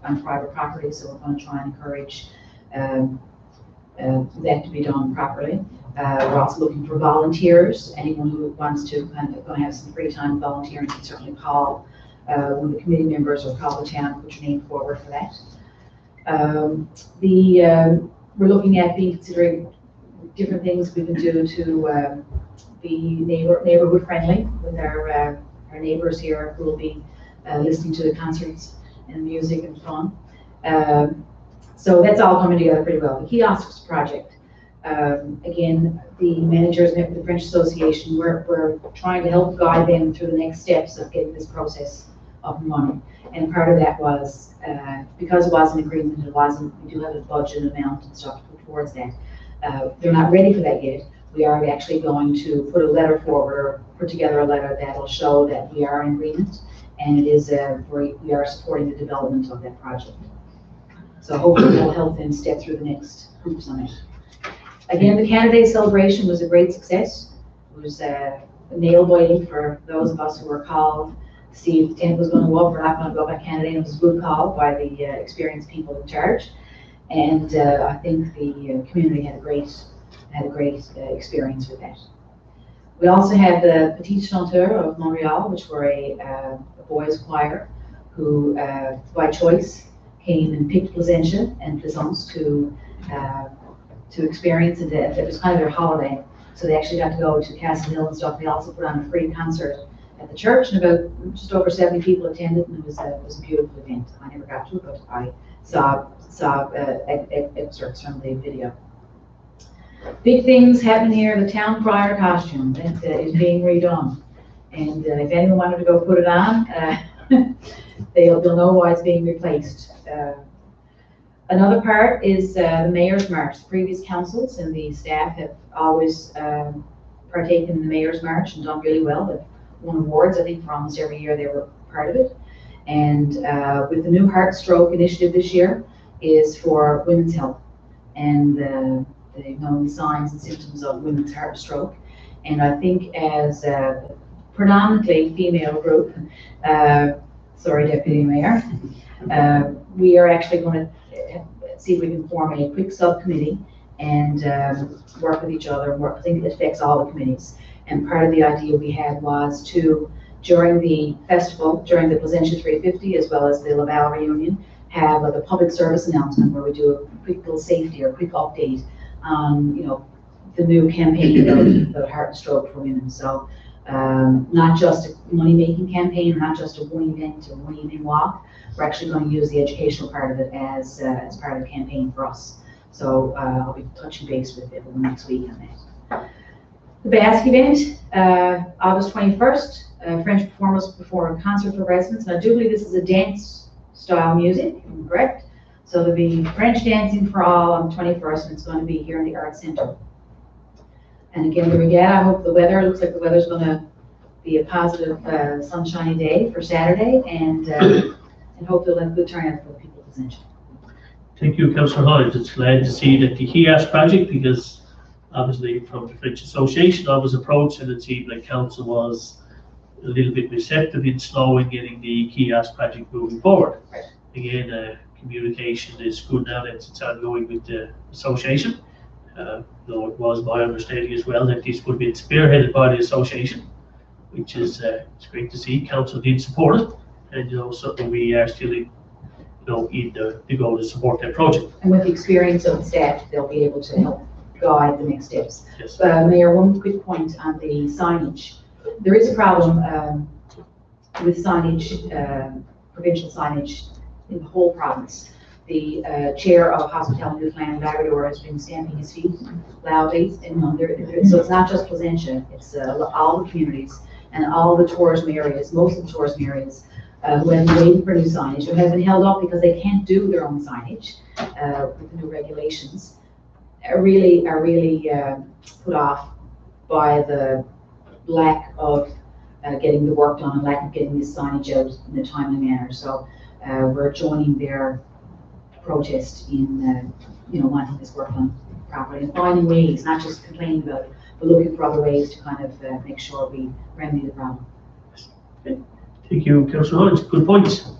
on private property, so we're going to try and encourage that to be done properly. We're also looking for volunteers. Anyone who wants to going to have some free time volunteering can certainly call one of the committee members or call the town, put your name forward for that. We're looking at considering different things we can do to be neighborhood friendly with our neighbors here who will be listening to the concerts and music and fun. So that's all coming together pretty well. The kiosks project. Again, the managers met with the French Association. We're trying to help guide them through the next steps of getting this process up and running. And part of that was, because it was an agreement, we do have a budget amount and stuff to put towards that. They're not ready for that yet. We are actually going to put a letter forward or put together a letter that will show that we are in agreement and it is, we are supporting the development of that project. So hopefully it'll help them step through the next hoops on it. Again, the Canada Day celebration was a great success. It was nail biting for those of us who were called to see if the tent was going to go up or not going to go up on Canada Day. It was a good call by the experienced people in charge. And I think the community had a great experience with that. We also had the Petit Chanteurs of Montreal, which were a boys choir who, by choice, came and picked Placentia and Plaisance to experience it. It was kind of their holiday, so they actually got to go to Castle Hill and stuff. They also put on a free concert at the church, and about just over 70 people attended, and it was a beautiful event. I never got to it, but I saw excerpts from the video. Big things happen here. The town crier costume that is being redone, and if anyone wanted to go put it on, they'll know why it's being replaced. Another part is the Mayor's March. Previous councils and the staff have always partaken in the Mayor's March and done really well. They've won awards, I think, for almost every year they were part of it. And with the new Heart Stroke initiative this year is for women's health and the known signs and symptoms of women's heart stroke. And I think as a predominantly female group, sorry, Deputy Mayor, we are actually going to see if we can form a quick subcommittee and work with each other. I think it affects all the committees. And part of the idea we had was to, during the festival, during the Placentia 350, as well as the Laval reunion, have like a public service announcement where we do a quick little safety or quick update on, the new campaign about heart and stroke for women. So not just a money-making campaign, not just a one event or one evening walk. We're actually going to use the educational part of it as part of the campaign for us. So I'll be touching base with everyone next week on that. The basque event, August 21st, French performers perform a concert for residents. And I do believe this is a dance style music, if I'm correct. So there'll be French dancing for all on the 21st, and it's going to be here in the Arts Centre. And again, the regatta, I hope the weather, looks like the weather's going to be a positive, sunshiny day for Saturday, and hopefully we'll have a good turnout for the people of Placentia. Thank you, Councillor Hodge. It's glad to see that the kiosk project, because obviously from the French Association, I was approached and it seemed like council was a little bit receptive in slow in getting the kiosk project moving forward. Right. Again, communication is good now that it's ongoing with the association. Though it was my understanding as well that this would be spearheaded by the association, which is it's great to see. Council did support it, and certainly we are still in the goal to support that project. And with the experience of the staff, they'll be able to help guide the next steps. Yes. Mayor, one quick point on the signage. There is a problem with signage, provincial signage in the whole province. The chair of Hospitality Newfoundland, Labrador, has been stamping his feet loudly. And so it's not just Placentia, it's all the communities and all the tourism areas, most of the tourism areas who have been waiting for new signage, who have been held up because they can't do their own signage with the new regulations, are really put off by the lack of getting the work done and lack of getting this signage out in a timely manner. So we're joining their protest in wanting this work done properly and finding ways, not just complaining about it, but looking for other ways to kind of make sure we remedy the problem. Okay. Thank you, Councillor Hodge. Good points.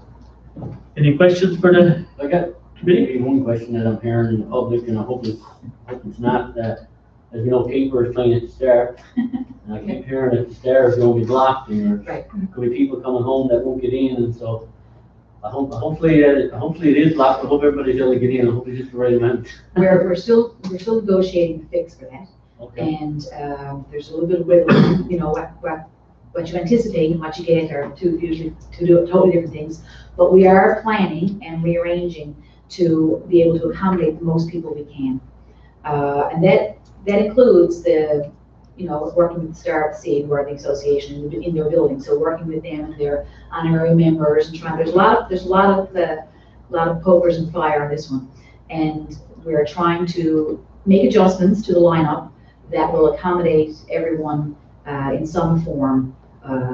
Any questions for the I got committee? maybe one question that I'm hearing in the public, and I hope it's not that, as you know, Caper is playing at the Star, and I keep hearing that the Star is going to be blocked, and there's going to be people coming home that won't get in, and so hopefully it is blocked. I hope everybody's able to get in. I hope it's just the right amount. We're still negotiating the fix for that, Okay. and there's a little bit of wiggle room. What you anticipate and what you get are usually two totally different things. But we are planning and rearranging to be able to accommodate the most people we can, and that includes the working with the Star of the Sea, who are the association in their building. So working with them and their honorary members and trying. There's a lot of pokers and fire on this one, and we're trying to make adjustments to the lineup that will accommodate everyone in some form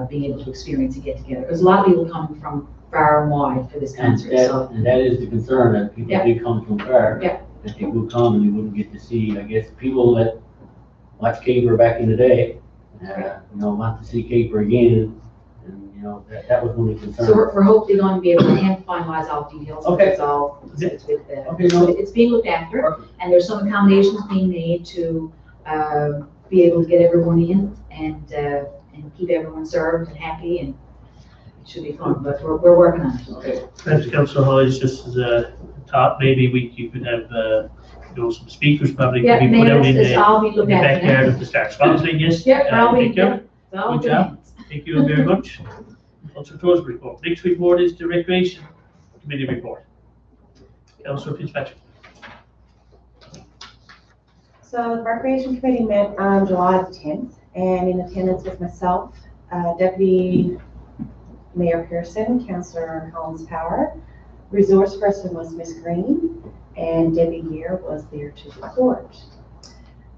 being able to experience and get together. There's a lot of people coming from far and wide for this And concert, so. that is the concern, that people Yeah. do come from far. Yeah. That they would come and you wouldn't get to see, I guess, people that watched Caper back in the day, want to see Caper again. And, that was one of the concerns. So we're hopefully going to be able to finalize all the details. Okay. It's all, it's with the, Okay, no. it's being looked after, Perfect. and there's some accommodations being made to, be able to get everyone in and keep everyone served and happy, and it should be fun, but we're working on it. Okay. Perhaps Councillor Hollis, just as a thought, maybe you could have, some speakers probably Yeah, could be put Mayor, out in it's all be the looked after. backyard of the Start Sponsoring, yes? Yeah, I'll be, Thank you. yeah, it's all Good good job. hands. Thank you very much. Councillor Tore's report. Next report is the Recreation Committee report. Councillor Fitzpatrick. So the Recreation Committee met on July the 10th, and in attendance was myself, Deputy Mayor Pearson, Councillor Collins Power, resource person was Ms. Green, and Debbie Gear was there to report.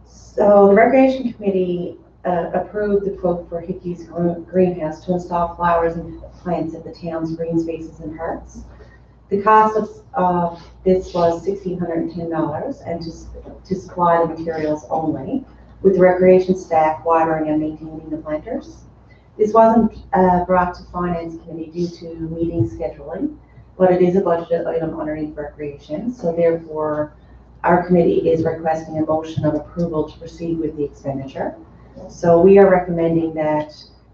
So the Recreation Committee approved the quote for Hickey's greenhouse to install flowers and plants at the town's green spaces and parks. The cost of this was $1,610, and to supply the materials only, with the recreation staff watering and maintaining the planters. This wasn't brought to Finance Committee due to meeting scheduling, but it is a budget item underneath recreation, so therefore our committee is requesting a motion of approval to proceed with the expenditure. So we are recommending that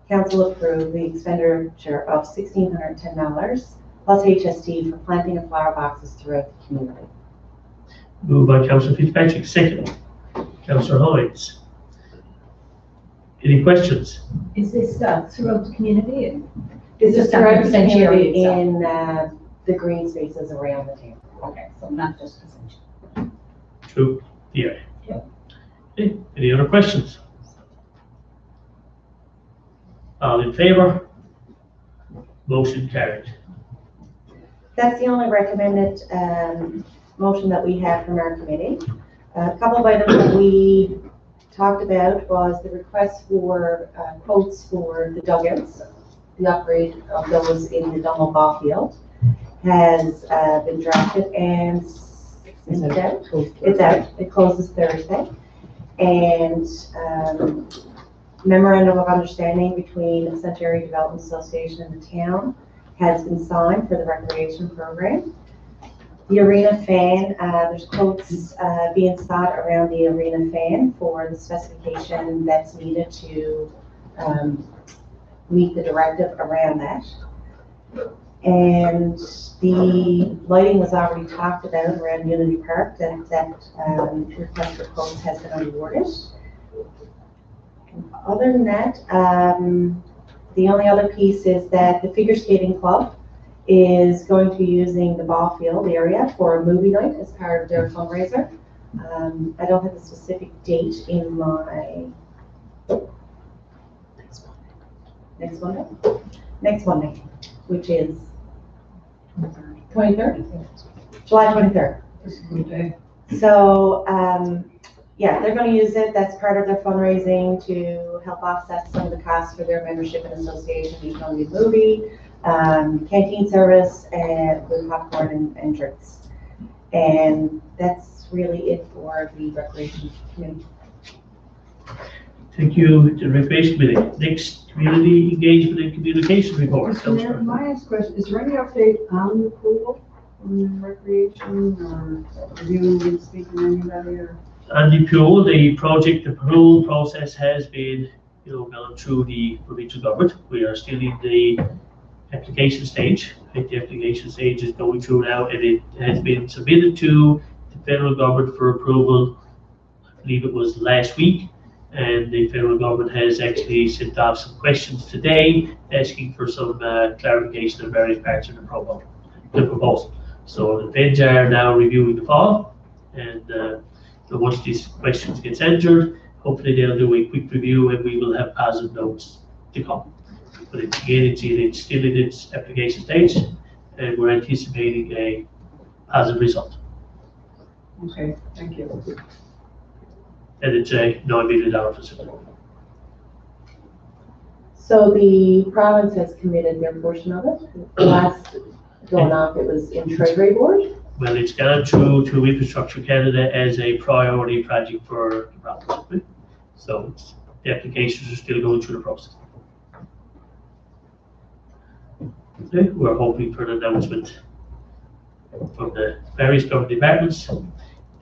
council approve the expenditure of $1,610 plus HST for planting of flower boxes throughout the community. Moved by Councillor Fitzpatrick, second. Councillor Hollis. Any questions? Is this throughout the community? This is Just on throughout the the Placentia area community itself? in the green spaces around the town. Okay, so not just Placentia. True. Yeah. Yeah. Okay. Any other questions? All in favour? Motion carried. That's the only recommended motion that we have from our committee. A couple of items that we talked about was the request for quotes for the dugouts. The upgrade of those in the Dunlop ball field has been drafted and it's out. It's out. It closes Thursday. And memorandum of understanding between the Placentia Development Association and the town has been signed for the recreation program. The arena fan, there's quotes being sought around the arena fan for the specification that's needed to meet the directive around that. And the lighting was already talked about around Unity Park, that request for quotes has been awarded. Other than that, the only other piece is that the figure skating club is going to be using the ball field area for a movie night as part of their fundraiser. I don't have the specific date in my next Monday, which is 23rd, July 23rd. Good day. So, yeah, they're going to use it. That's part of their fundraising to help offset some of the costs for their membership and association. It's going to be a movie, canteen service, and with popcorn and drinks. And that's really it for the recreation committee. Thank you to the Recreation Committee. Next, Community Engagement and Communication Report. Mr. Mayor, Councillor. my last question, is there any update on the pool, on recreation, or reviewing and speaking to anybody, or? And the pool, the approval process has been, gone through the provincial government. We are still in the application stage. I think the application stage is going through now, and it has been submitted to the federal government for approval. I believe it was last week, and the federal government has actually sent off some questions today, asking for some clarification on various parts of the proposal. So the feds are now reviewing the file, and once these questions get answered, hopefully they'll do a quick review and we will have positive notes to come. But again, it's still in its application stage, and we're anticipating a positive result. Okay, thank you. And it's a $9 million facility. So the province has committed their portion of it. Last going off, it was in Treasury Board. Well, it's gone through to Infrastructure Canada as a priority project for the province. So the applications are still going through the process. Okay, we're hoping for an announcement from the various government departments,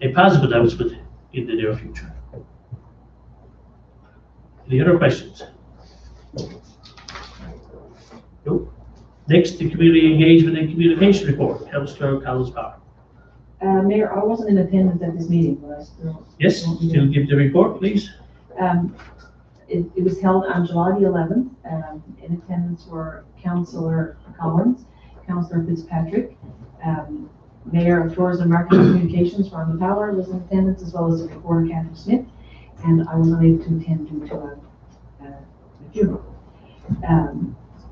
a positive announcement in the near future. Any other questions? No. Next, the community engagement and communication report, Councillor Collins-Power. Mayor, I wasn't in attendance at this meeting, but I still. Yes, still give the report, please. It was held on July the 11th. In attendance were Councillor Collins, Councillor Fitzpatrick, Mayor of Tourism, Marketing and Communications, Rhonda Power was in attendance, as well as the reporter, Catherine Smith, and I was unable to attend due to a funeral.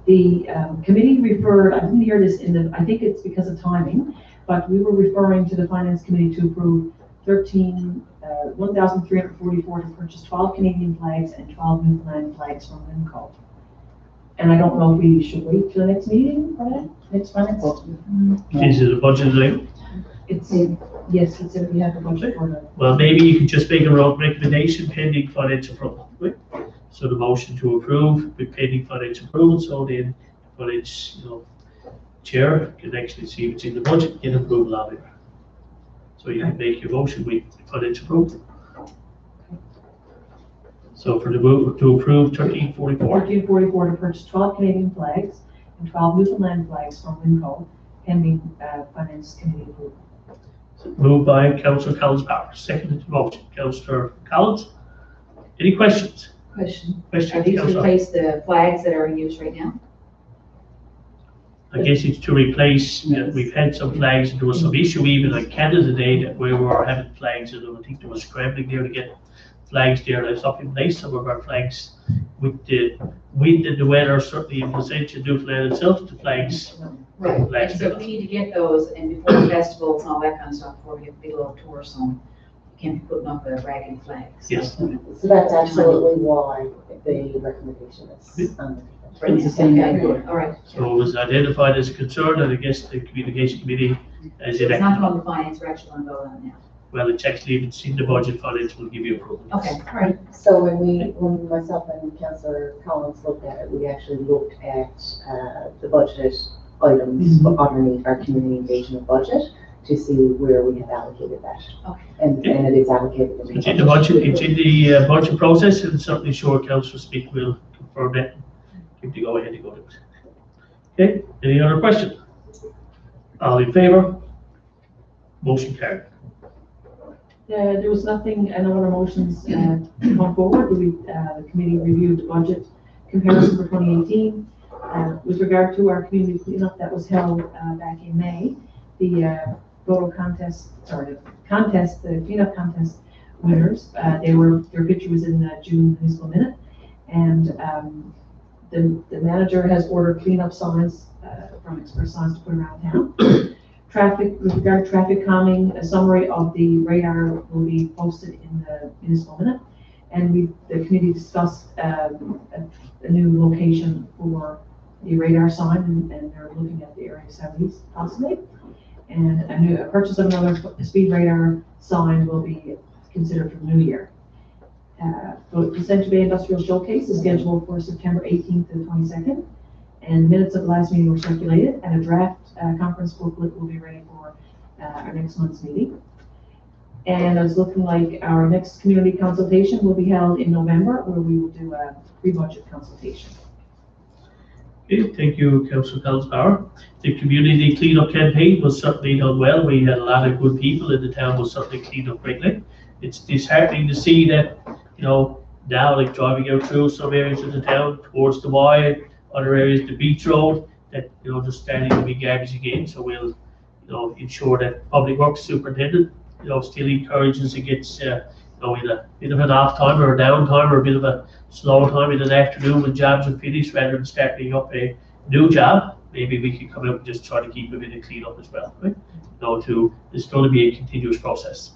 The committee referred, I didn't hear this I think it's because of timing, but we were referring to the Finance Committee to approve 1,344 to purchase 12 Canadian flags and 12 Newfoundland flags from Winco. And I don't know if we should wait till the next meeting for that, next finance. Is it a budget item? Yes, it's if we have a budget for the. Well, maybe you could just make a recommendation pending financial approval. Right? So the motion to approve with pending financial approval, so then finance, chair can actually see what's in the budget, get approval of it. So you can make your motion with financial approval. So for the move to approve 1344. 1344 to purchase 12 Canadian flags and 12 Newfoundland flags from Winco, pending Finance Committee approval. Moved by Councillor Collins-Power, seconded to motion, Councillor Collins. Any questions? Question. Questions, Are these to Councillor? replace the flags that are in use right now? I guess it's to replace, we've had some flags, and there was some issue even on Canada Day that we were having flags, and I think there was scrambling there to get flags there. That's up in place, some of our flags with the wind and the weather, certainly in Placentia, Newfoundland itself, the flags. Right, Flags and so there. we need to get those, and before the festivals and all that kind of stuff, before we get big old tour zone, you can't be putting up a raggedy flag. Yes. So that's absolutely why the recommendation is on the. It's the same Okay, idea. all right. So it was identified as a concern, and I guess the communication committee has It's not enacted. going to finance, we're actually going to vote on it now. Well, it's actually, if it's in the budget, finance will give you approval. Okay, all right. So when myself and Councillor Collins looked at it, we actually looked at the budget items underneath our community engagement budget to see where we have allocated that. Okay. And it is allocated. It's in the budget, it's in the budget process, and certainly sure Councillor Speak will confirm that. Give the go ahead to go to it. Okay, any other question? All in favor? Motion carried. There was nothing, no other motions come forward. The committee reviewed the budget comparison for 2018. With regard to our community cleanup that was held back in May, the photo contest, the cleanup contest winners, their picture was in the June municipal minute, and the manager has ordered cleanup signs from Express Signs to put around town. With regard to traffic calming, a summary of the radar will be posted in the municipal minute. And the committee discussed a new location for the radar sign, and they're looking at the area 70s possibly. And a purchase of another speed radar sign will be considered for the new year. The Placentia Bay Industrial Showcase is scheduled for September 18th to the 22nd. And minutes of the last meeting were circulated, and a draft conference booklet will be ready for our next month's meeting. And it's looking like our next community consultation will be held in November, where we will do a pre-budget consultation. Okay, thank you, Councillor Collins-Power. The community cleanup campaign was certainly done well. We had a lot of good people in the town who certainly cleaned up greatly. It's disheartening to see that, now like driving out through some areas of the town towards the Y, other areas, the beach road, that, just starting to be garbage again. So we'll, ensure that Public Works Superintendent, still encourages against, in a bit of an off time or a down time or a bit of a slow time in the afternoon when jobs are finished, rather than starting up a new job. Maybe we could come out and just try to keep a bit of clean up as well, right? It's going to be a continuous process.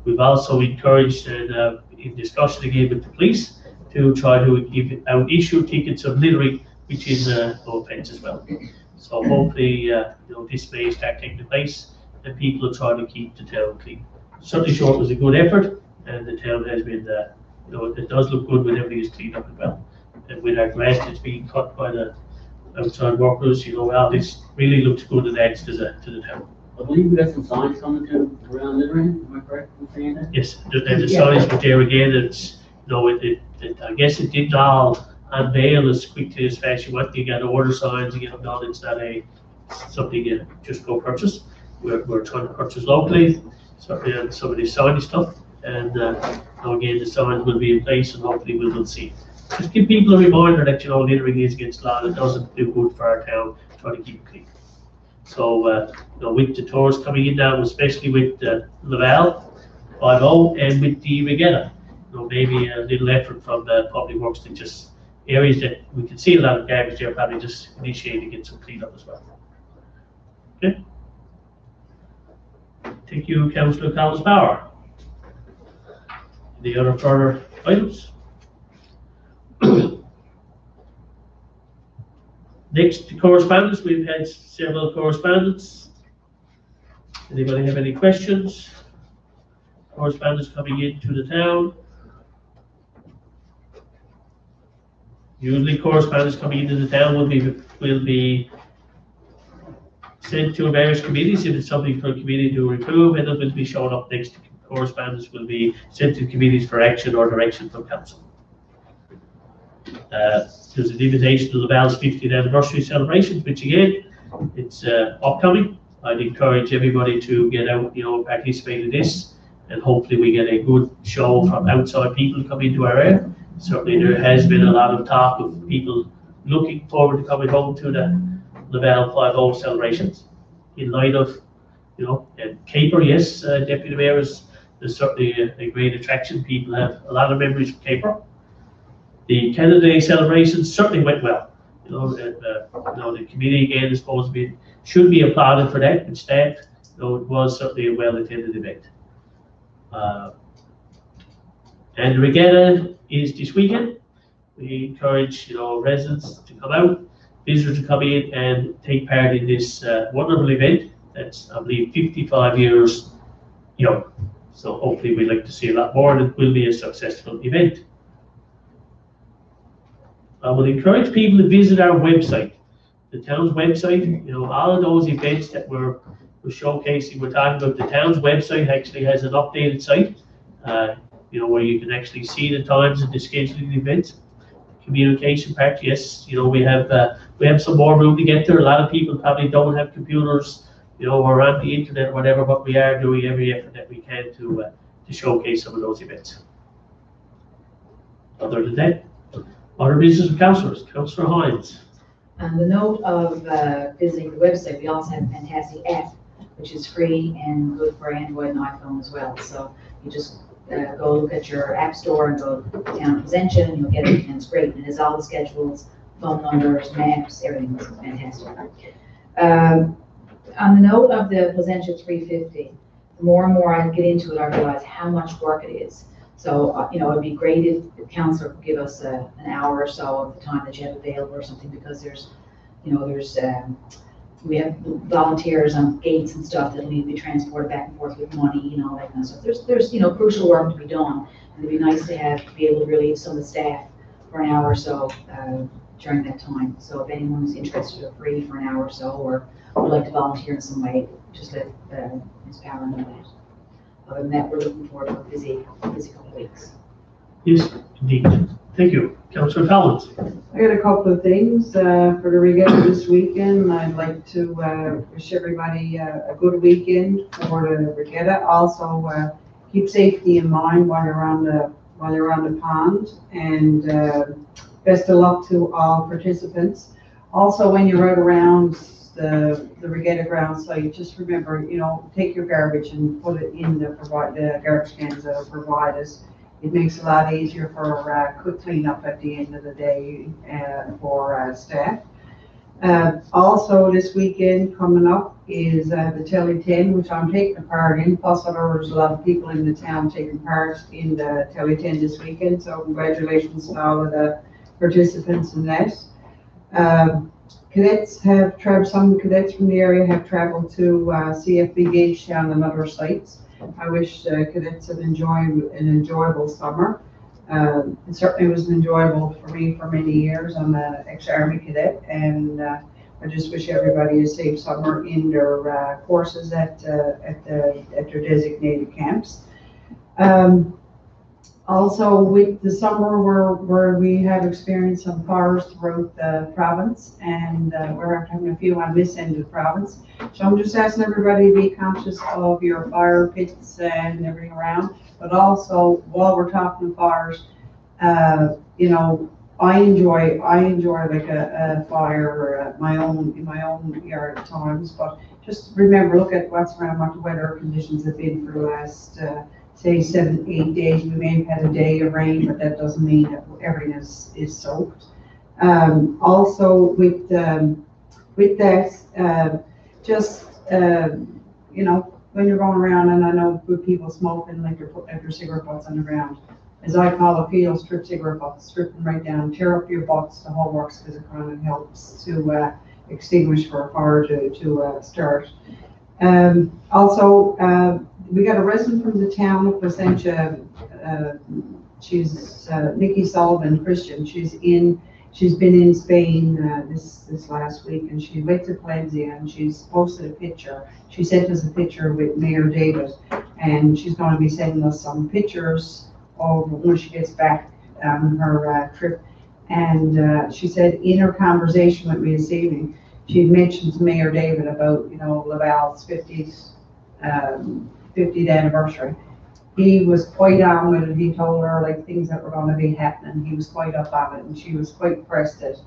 We've also encouraged, in discussion again with the police, to try to give out issue tickets of littering, which is no offence as well. So hopefully, this may start taking place, and people are trying to keep the town clean. Certainly sure it was a good effort, and the town has been, it does look good when everything is cleaned up as well. And with our grass that's being cut by the outside workers, this really looks good and adds to the town. I believe we got some signs coming to around littering, am I correct in saying that? Yes, the signs were there again, it's, I guess it didn't all unveil as quickly as fast you want. You got to order signs and get them done. It's not something you just go purchase. We're trying to purchase locally, so some of the signy stuff, and again, the signs will be in place, and hopefully we will see. Just give people a reminder that littering is against law. It doesn't do good for our town. Try to keep it clean. So with the tours coming in now, especially with Laval 5-0 and with the regatta, maybe a little effort from Public Works to just areas that we can see a lot of garbage there, probably just initiate to get some cleanup as well. Okay. Thank you, Councillor Collins Power. Any other further items? Next, correspondence. We've had several correspondence. Anybody have any questions? Correspondence coming into the town. Usually correspondence coming into the town will be sent to various committees if it's something for a committee to approve, and it will be shown up next. Correspondence will be sent to committees for action or direction from council. There's an invitation to Laval's 50th anniversary celebrations, which again, it's upcoming. I'd encourage everybody to get out, participate in this, and hopefully we get a good show from outside people coming into our area. Certainly there has been a lot of talk of people looking forward to coming home to the Laval 5-0 celebrations in light of, and Caper, yes, Deputy Mayor, is certainly a great attraction. People have a lot of memories of Caper. The Canada Day celebrations certainly went well. The committee again is supposed to be, should be applauded for that, and staff, it was certainly a well-attended event. And the regatta is this weekend. We encourage residents to come out, visitors to come in and take part in this wonderful event that's, I believe, 55 years young. So hopefully we'd like to see a lot more, and it will be a successful event. I would encourage people to visit our website, the town's website. All of those events that we're showcasing, we're talking about, the town's website actually has an updated site, where you can actually see the times and the scheduling events. Communication part, yes, we have some more room to get there. A lot of people probably don't have computers, or on the internet or whatever, but we are doing every effort that we can to showcase some of those events. Other than that, other business of councillors. Councillor Hines. On the note of visiting the website, we also have a fantastic app, which is free and good for Android and iPhone as well. So you just go look at your app store and go down to Placentia, and you'll get it, and it's great. And it has all the schedules, phone numbers, maps, everything is fantastic. On the note of the Placentia 350, the more and more I get into it, I realize how much work it is. So, it'd be great if the councillor could give us an hour or so of the time that you have available or something, because we have volunteers on gates and stuff that need to be transported back and forth with money and all that kind of stuff. There's crucial work to be done, and it'd be nice to be able to relieve some of the staff for an hour or so during that time. So if anyone's interested or free for an hour or so, or would like to volunteer in some way, just let Ms. Power know that. Other than that, we're looking forward to a busy couple of weeks. Yes, indeed. Thank you. Councillor Collins. I got a couple of things for the regatta this weekend. I'd like to wish everybody a good weekend for the regatta. Also, keep safety in mind while you're on the pond, and best of luck to all participants. Also, when you're out around the regatta ground site, just remember, take your garbage and put it in the garbage cans that are provided. It makes it a lot easier for quick cleanup at the end of the day for staff. Also, this weekend coming up, is the Telly 10, which I'm taking part in. Plus, there's a lot of people in the town taking part in the Telly 10 this weekend. So congratulations to all of the participants in that. Cadets have traveled, some cadets from the area have traveled to CFB Gagetown and other sites. I wish cadets have enjoyed an enjoyable summer. It certainly was enjoyable for me for many years. I'm an ex-Army cadet, and I just wish everybody a safe summer in their courses at their designated camps. Also, with the summer where we have experienced some fires throughout the province, and we're having a few on this end of the province. So I'm just asking everybody to be conscious of your fire pits and everything around. But also, while we're talking fires, you know, I enjoy like a fire in my own yard at times. But just remember, look at what's around, what the weather conditions have been for the last. Say 7-8 days. We may have had a day of rain, but that doesn't mean that everything is soaked. Also with that, you know, when you're going around, and I know good people smoking, like they're putting out their cigarette butts on the ground. As I call it, field strip cigarette butts, strip them right down, tear up your butts, the whole works, because it kind of helps to extinguish for a fire to start. Also, we got a resident from the town of Placentia. She's Nikki Sullivan, Christian. She's been in Spain this last week, and she went to Placentia, and she's posted a picture. She sent us a picture with Mayor David, and she's going to be sending us some pictures of when she gets back on her trip. And she said in her conversation with me this evening, she mentioned to Mayor David about, you know, Laval's 50th anniversary. He was quite on with it. He told her like things that were going to be happening. He was quite up on it, and she was quite impressed that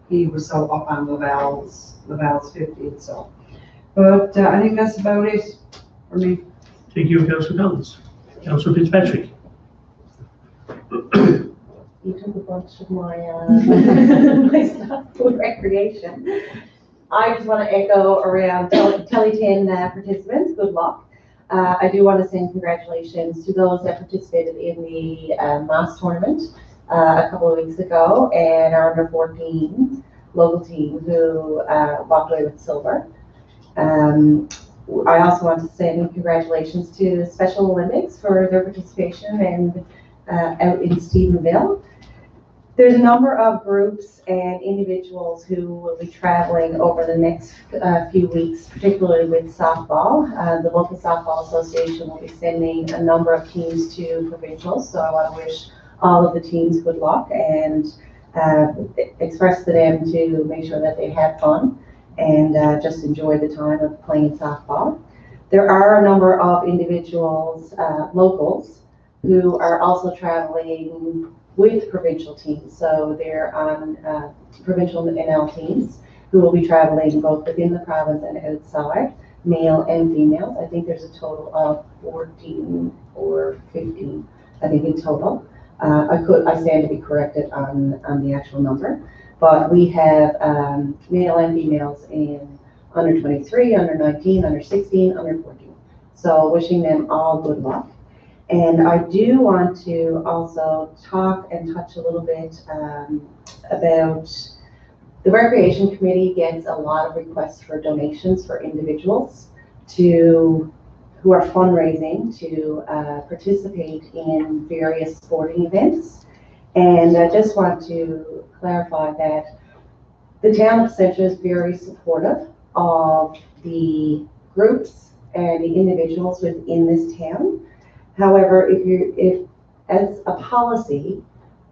he was so up on Laval's 50th. So, but I think that's about it for me. Thank you, Councillor Collins. Councillor Fitzpatrick. You took a bunch of my my stuff for recreation. I just want to echo around Telly 10 participants. Good luck. I do want to send congratulations to those that participated in the mass tournament a couple of weeks ago, and our under 14 local team who walked away with silver. I also want to send congratulations to the Special Olympics for their participation and out in Stephenville. There's a number of groups and individuals who will be traveling over the next few weeks, particularly with softball. The local softball association will be sending a number of teams to provincials, so I want to wish all of the teams good luck and express to them to make sure that they have fun and just enjoy the time of playing softball. There are a number of individuals, locals, who are also traveling with provincial teams. So they're on provincial NL teams who will be traveling both within the province and outside, male and female. I think there's a total of 14 or 15, I think in total. I stand to be corrected on the actual number, but we have male and females in under 23, under 19, under 16, under 14. So wishing them all good luck. And I do want to also talk and touch a little bit about the Recreation Committee gets a lot of requests for donations for individuals who are fundraising to participate in various sporting events. And I just want to clarify that the town of Placentia is very supportive of the groups and the individuals within this town. However, if as a policy,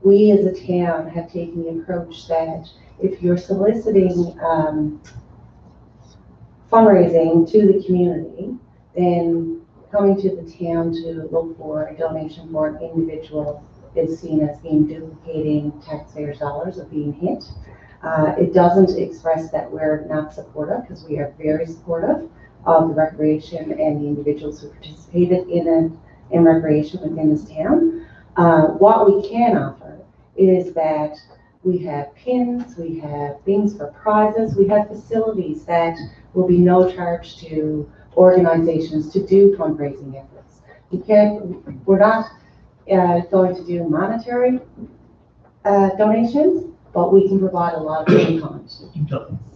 we as a town have taken the approach that if you're soliciting fundraising to the community, then coming to the town to look for a donation for an individual is seen as being duplicating taxpayers' dollars of being hit. It doesn't express that we're not supportive, because we are very supportive of the recreation and the individuals who participated in recreation within this town. What we can offer is that we have pins, we have things for prizes, we have facilities that will be no charge to organizations to do fundraising efforts. We're not going to do monetary donations, but we can provide a lot of in-kind.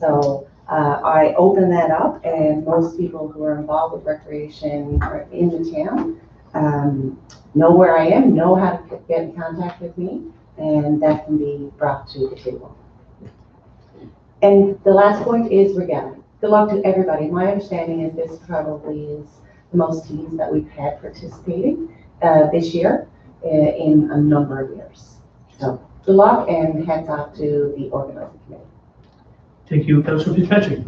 So I open that up, and most people who are involved with recreation in the town know where I am, know how to get in contact with me, and that can be brought to the table. And the last point is regatta. Good luck to everybody. My understanding is this probably is the most teams that we've had participating this year in a number of years. So good luck and hats off to the organizing committee. Thank you, Councillor Fitzpatrick.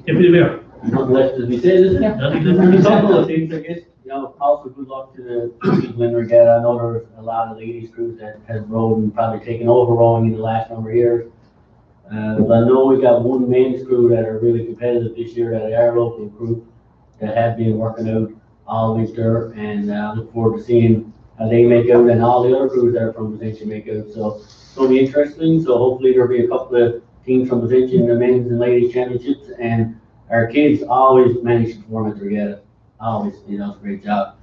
Deputy Mayor. Nothing left to be said, is it? Yeah. Nothing left to be said. A couple of things, I guess. Also good luck to the people in regatta. I know there's a lot of ladies crews that has rowed and probably taken over rowing in the last number of years. But I know we got one men's crew that are really competitive this year, that are our local group that have been working out all winter, and I look forward to seeing how they make out and all the other crews that are from Placentia make out. So it's going to be interesting. So hopefully there'll be a couple of teams from Placentia in the men's and ladies championships, and our kids always manage to perform at the regatta. Always, it's a great job.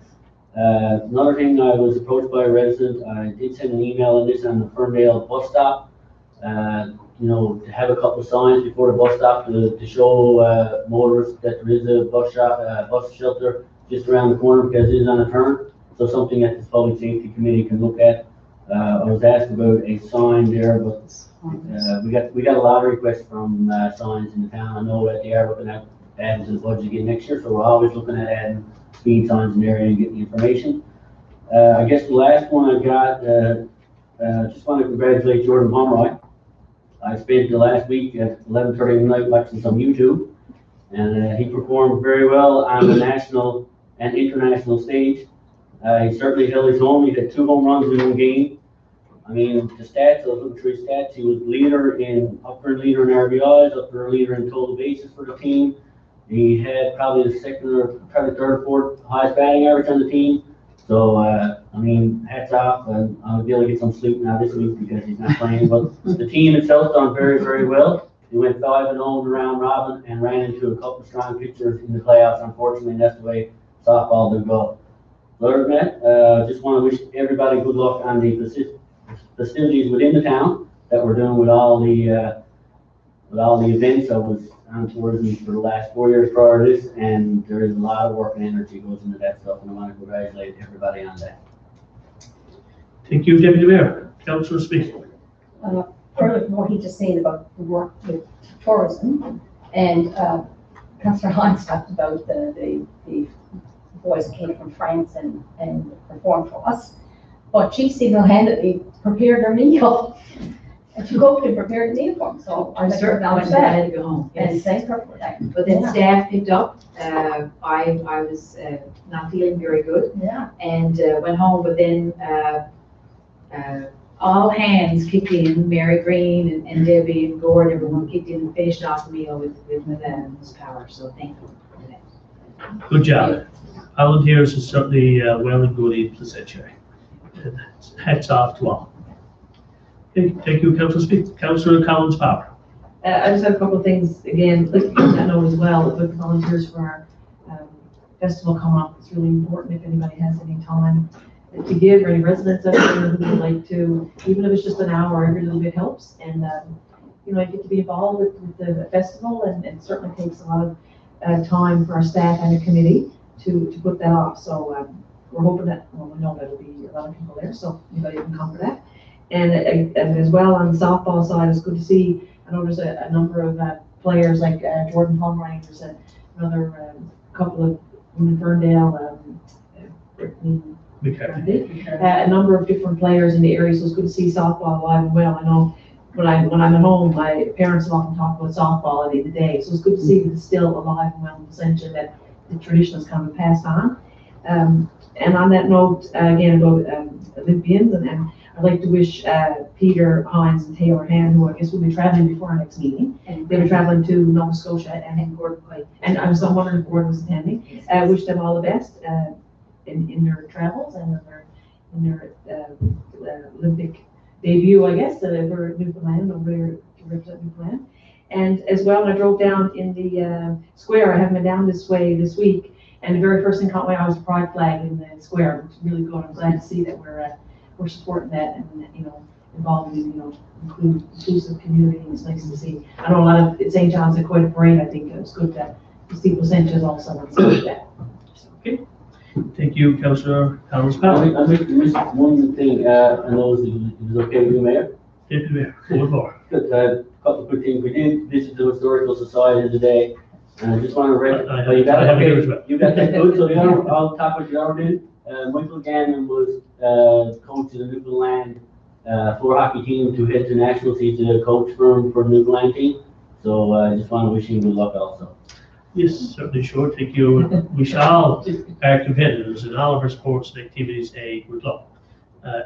Another thing, I was approached by a resident. I did send an email on this on the Ferndale bus stop. To have a couple of signs before the bus stop to show motorists that there is a bus shelter just around the corner, because it is on a turn. So something that the Public Safety Committee can look at. I was asked about a sign there, but we got a lot of requests from signs in the town. I know that they are looking at adding to the budget again next year, so we're always looking at adding speed signs in the area and getting the information. I guess the last one I got, just want to congratulate Jordan Pomeroy. I spent the last week at 11:30 at night watching some YouTube, and he performed very well on the national and international stage. He certainly held his own. He had 2 home runs in one game. I mean, the stats, I was looking through his stats. He was upper leader in RBIs, upper leader in total bases for the team. He had probably the second or probably third or fourth highest batting average on the team. So, hats off. I'll be able to get some sleep now this week because he's not playing. But the team itself done very, very well. They went 5-0 in the round robin and ran into a couple of strong pitchers in the playoffs, unfortunately, and that's the way softball do go. Other than that, just want to wish everybody good luck on the facilities within the town that we're doing with all the events. I was on tourism for the last 4 years prior to this, and there is a lot of work and energy goes into that stuff, and I want to congratulate everybody on that. Thank you, Deputy Mayor. Councillor Smith. Further from what he just said about the work with tourism, and Councillor Hines talked about the boys who came from France and performed for us, but she single-handedly prepared their meal. And she cooked and prepared the meal for them, so I certainly went I had to go home. And thank her for that. But then staff picked up. I was not feeling very good Yeah. and went home, but then all hands kicked in. Mary Green and Debbie and Gord, everyone kicked in and finished off the meal with Ms. Power. So thank you for that. Good job. Volunteers are certainly well and good in Placentia. Hats off to all. Okay, thank you, Councillor Smith. Councillor Collins Power. I just have a couple of things, again, let's keep that note as well, with volunteers for our festival coming up. It's really important if anybody has any time to give, or any residents out there who would like to, even if it's just an hour, every little bit helps. And, I get to be involved with the festival, and it certainly takes a lot of time for our staff and the committee to put that off. So we're hoping that, we know there'll be a lot of people there, so anybody can come for that. And as well on the softball side, it's good to see, I know there's a number of players like Jordan Pomeroy, there's another couple of in Ferndale, Brittany, a number of different players in the area, so it's good to see softball alive and well. I know when I'm at home, my parents have often talked about softball at the end of the day, so it's good to see that it's still alive and well in Placentia, that the tradition is kind of passed on. And on that note, again, about Olympians, and I'd like to wish Peter Hines and Taylor Hand, who I guess will be traveling before our next meeting, and they'll be traveling to Nova Scotia, and Gordon Clay. And I was wondering if Gordon was attending. Wish them all the best in their travels and in their Olympic debut, I guess, for Newfoundland, over there to represent Newfoundland. And as well, I drove down in the square, I haven't been down this way this week, and the very first thing caught my eye was a pride flag in the square, which is really good. I'm glad to see that we're supporting that and, involved in, inclusive community. It's nice to see. I know a lot of St. John's had quite a parade. I think it was good that the Placentia also and stuff like that. Okay. Thank you, Councillor Thomas I Powell. missed one thing, I know it was okay with you, Mayor. Deputy Mayor, one more. Good, a couple of quick things. We did visit the Historical Society today, and I just want to I have it here as well. You got that good, so the other, I'll talk with you over there. Michael Gannon was, coach of the Newfoundland, floor hockey team to head to nationals. He's the coach for the Newfoundland team. So I just want to wish him good luck also. Yes, certainly sure. Thank you. We shall our competitors in all of our sports and activities a good luck.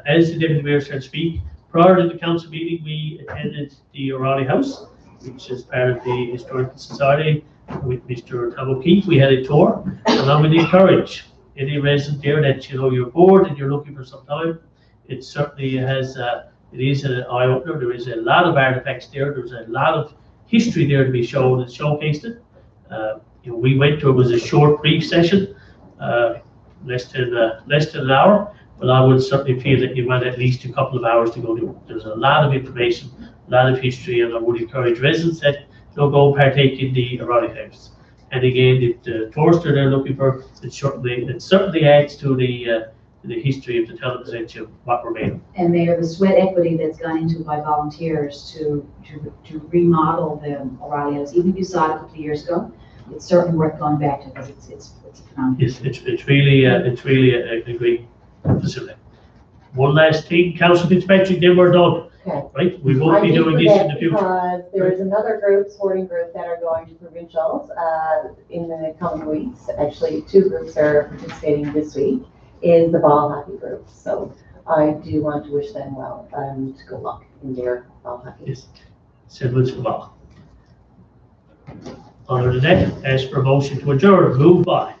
As the Deputy Mayor said speak, prior to the council meeting, we attended the O'Reilly House, which is part of the Historical Society with Mr. Tom O'Keefe. We had a tour, and I would encourage any resident there that, you're bored and you're looking for some time. It certainly has, it is an eye-opener. There is a lot of artifacts there. There's a lot of history there to be shown and showcased it. We went to, it was a short, brief session, less than an hour, but I would certainly feel that you want at least a couple of hours to go to. There's a lot of information, a lot of history, and I would encourage residents that go partake in the O'Reilly House. And again, if the tourists they're looking for, it certainly adds to the history of the town of Placentia, what we're made of. And Mayor, the sweat equity that's gone into by volunteers to remodel the O'Reilly House, even if you saw it a couple of years ago, it's certainly worth going back to because it's phenomenal. Yes, it's really a great facility. One last thing, Council Fitzpatrick, then we're done. Okay. Right? We won't be doing this in the future. Because there is another group, sporting group, that are going to provincials in the coming weeks. Actually, 2 groups are participating this week, is the ball hockey group. So I do want to wish them well and good luck in their ball hockey. Yes. Sentiments for all. Other than that, ask for a motion to adjourn. Moved by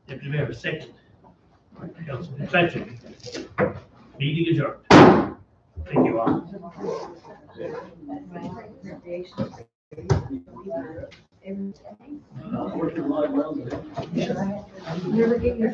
Deputy Mayor, second. Council Fitzpatrick. Meeting adjourned. Thank you all. Never get your